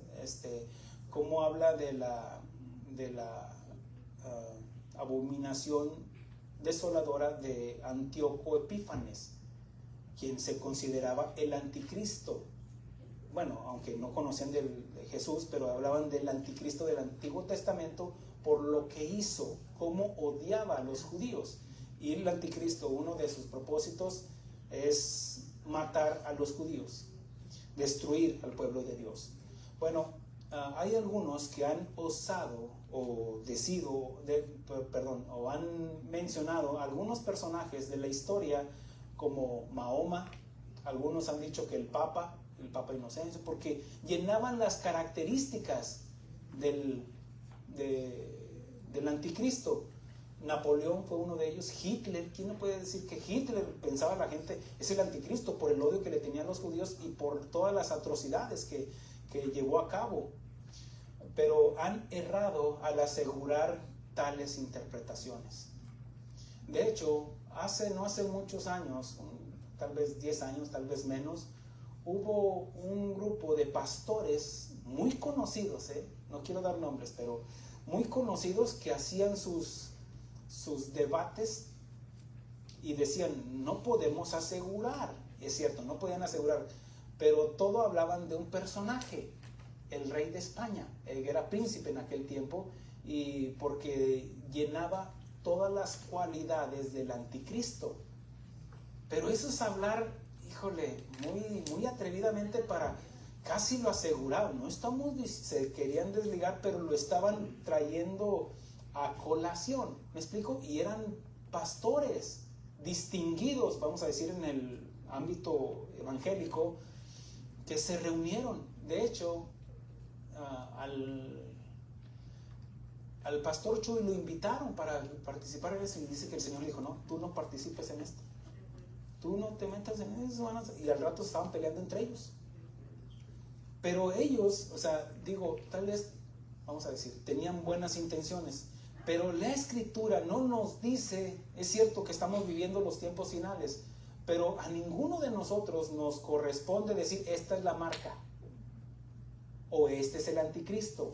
cómo habla de la abominación desoladora de Antíoco Epífanes, quien se consideraba el anticristo. Bueno, aunque no conocían de Jesús, pero hablaban del anticristo del Antiguo Testamento por lo que hizo, cómo odiaba a los judíos. Y el anticristo, uno de sus propósitos es matar a los judíos, destruir al pueblo de Dios. Bueno, hay algunos que han osado o han mencionado algunos personajes de la historia como Mahoma. Algunos han dicho que el Papa Inocencio, porque llenaban las características del anticristo. Napoleón fue uno de ellos. Hitler, ¿quién no puede decir que Hitler pensaba la gente es el anticristo por el odio que le tenían los judíos y por todas las atrocidades que llevó a cabo? Pero han errado al asegurar tales interpretaciones. De hecho, no hace muchos años, tal vez 10 años, tal vez menos, hubo un grupo de pastores muy conocidos, no quiero dar nombres, pero muy conocidos, que hacían sus debates y decían, no podemos asegurar. Es cierto, no podían asegurar, pero todo hablaban de un personaje, el rey de España, que era príncipe en aquel tiempo, y porque llenaba todas las cualidades del anticristo. Pero eso es hablar, híjole, muy atrevidamente, para casi lo aseguraban. Se querían desligar, pero lo estaban trayendo a colación. ¿Me explico? Y eran pastores distinguidos, vamos a decir, en el ámbito evangélico, que se reunieron. De hecho, al pastor Chuy lo invitaron para participar en eso, y dice que el Señor le dijo, no, tú no participes en esto, tú no te metas en eso. Y al rato estaban peleando entre ellos. Pero ellos, tal vez, vamos a decir, tenían buenas intenciones, pero la Escritura no nos dice, es cierto que estamos viviendo los tiempos finales, pero a ninguno de nosotros nos corresponde decir, esta es la marca, o este es el anticristo.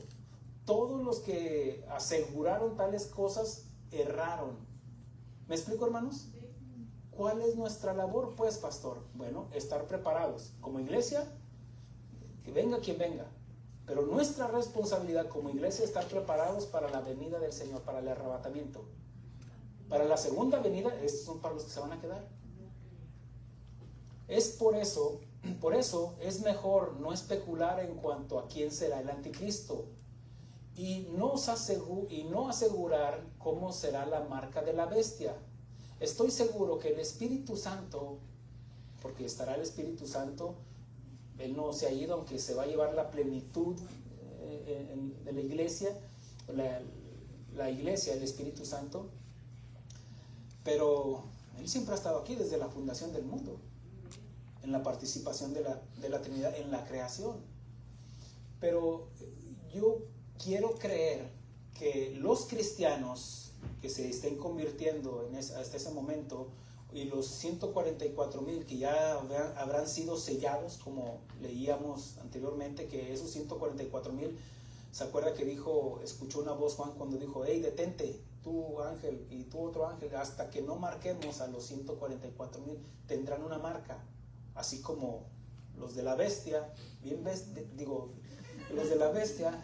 Todos los que aseguraron tales cosas erraron. ¿Me explico, hermanos? ¿Cuál es nuestra labor, pues, pastor? Bueno, estar preparados como iglesia, que venga quien venga, pero nuestra responsabilidad como iglesia es estar preparados para la venida del Señor, para el arrebatamiento. Para la segunda venida, estos son para los que se van a quedar. Es por eso es mejor no especular en cuanto a quién será el anticristo, y no asegurar cómo será la marca de la bestia. Estoy seguro que el Espíritu Santo, porque estará el Espíritu Santo, Él no se ha ido, aunque se va a llevar la plenitud de la iglesia, la iglesia, el Espíritu Santo, pero Él siempre ha estado aquí desde la fundación del mundo, en la participación de la Trinidad, en la creación. Pero yo quiero creer que los cristianos que se estén convirtiendo hasta ese momento, y los 144,000 que ya habrán sido sellados, como leíamos anteriormente, que esos 144,000, ¿se acuerda que escuchó una voz Juan cuando dijo, hey, detente, tú ángel y tú otro ángel, hasta que no marquemos a los 144,000, tendrán una marca, así como los de la bestia, los de la bestia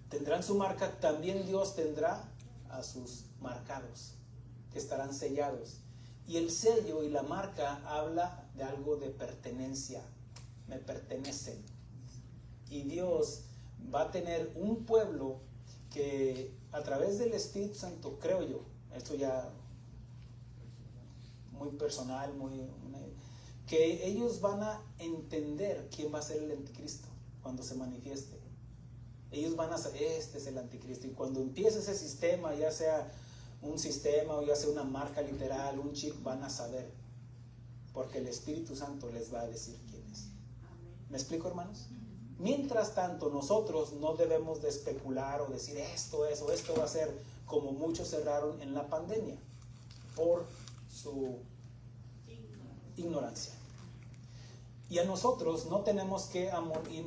tendrán su marca, también Dios tendrá a sus marcados, que estarán sellados. Y el sello y la marca habla de algo de pertenencia, me pertenecen. Y Dios va a tener un pueblo que a través del Espíritu Santo, creo yo, esto ya muy personal, que ellos van a entender quién va a ser el anticristo cuando se manifieste. Ellos van a saber, este es el anticristo. Y cuando empiece ese sistema, ya sea un sistema o ya sea una marca literal, un chip, van a saber, porque el Espíritu Santo les va a decir quién es. ¿Me explico, hermanos? Mientras tanto, nosotros no debemos de especular o decir esto va a ser, como muchos cerraron en la pandemia por su ignorancia. Y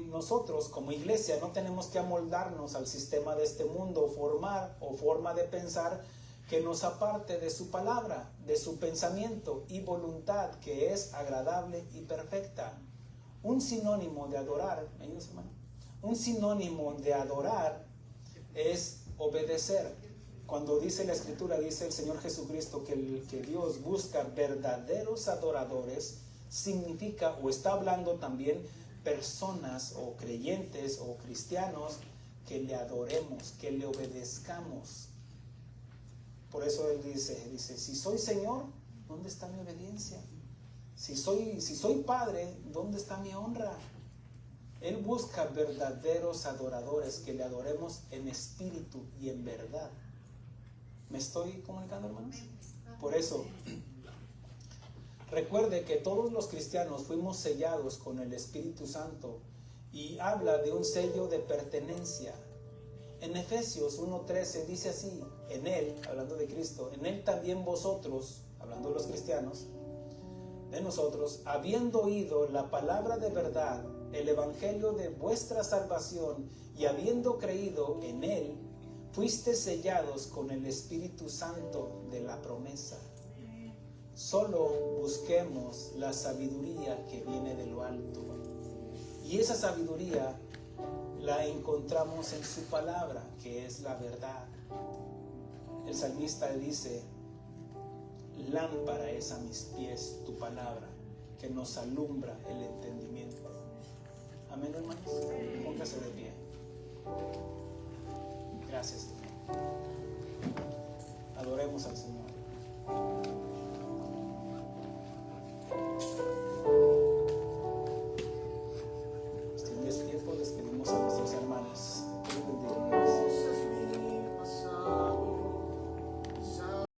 nosotros como iglesia no tenemos que amoldarnos al sistema de este mundo, forma de pensar que nos aparte de su palabra, de su pensamiento y voluntad, que es agradable y perfecta. Un sinónimo de adorar, es obedecer. Cuando dice la Escritura, dice el Señor Jesucristo que Dios busca verdaderos adoradores, significa, o está hablando también, personas o creyentes o cristianos que le adoremos, que le obedezcamos. Por eso Él dice, si soy Señor, ¿dónde está mi obediencia? Si soy Padre, ¿dónde está mi honra? Él busca verdaderos adoradores, que le adoremos en espíritu y en verdad. ¿Me estoy comunicando, hermanos? Por eso, recuerde que todos los cristianos fuimos sellados con el Espíritu Santo y habla de un sello de pertenencia. En Efesios 1:13 dice así: en Él, hablando de Cristo, en Él también vosotros, hablando de los cristianos, de nosotros, habiendo oído la palabra de verdad, el evangelio de vuestra salvación, y habiendo creído en Él, fuiste sellados con el Espíritu Santo de la promesa. Solo busquemos la sabiduría que viene de lo alto. Y esa sabiduría la encontramos en su palabra, que es la verdad. El salmista dice: lámpara es a mis pies tu palabra, que nos alumbra el entendimiento. Amén, hermanos. Póngase de pie. Gracias, Señor. Adoremos al Señor.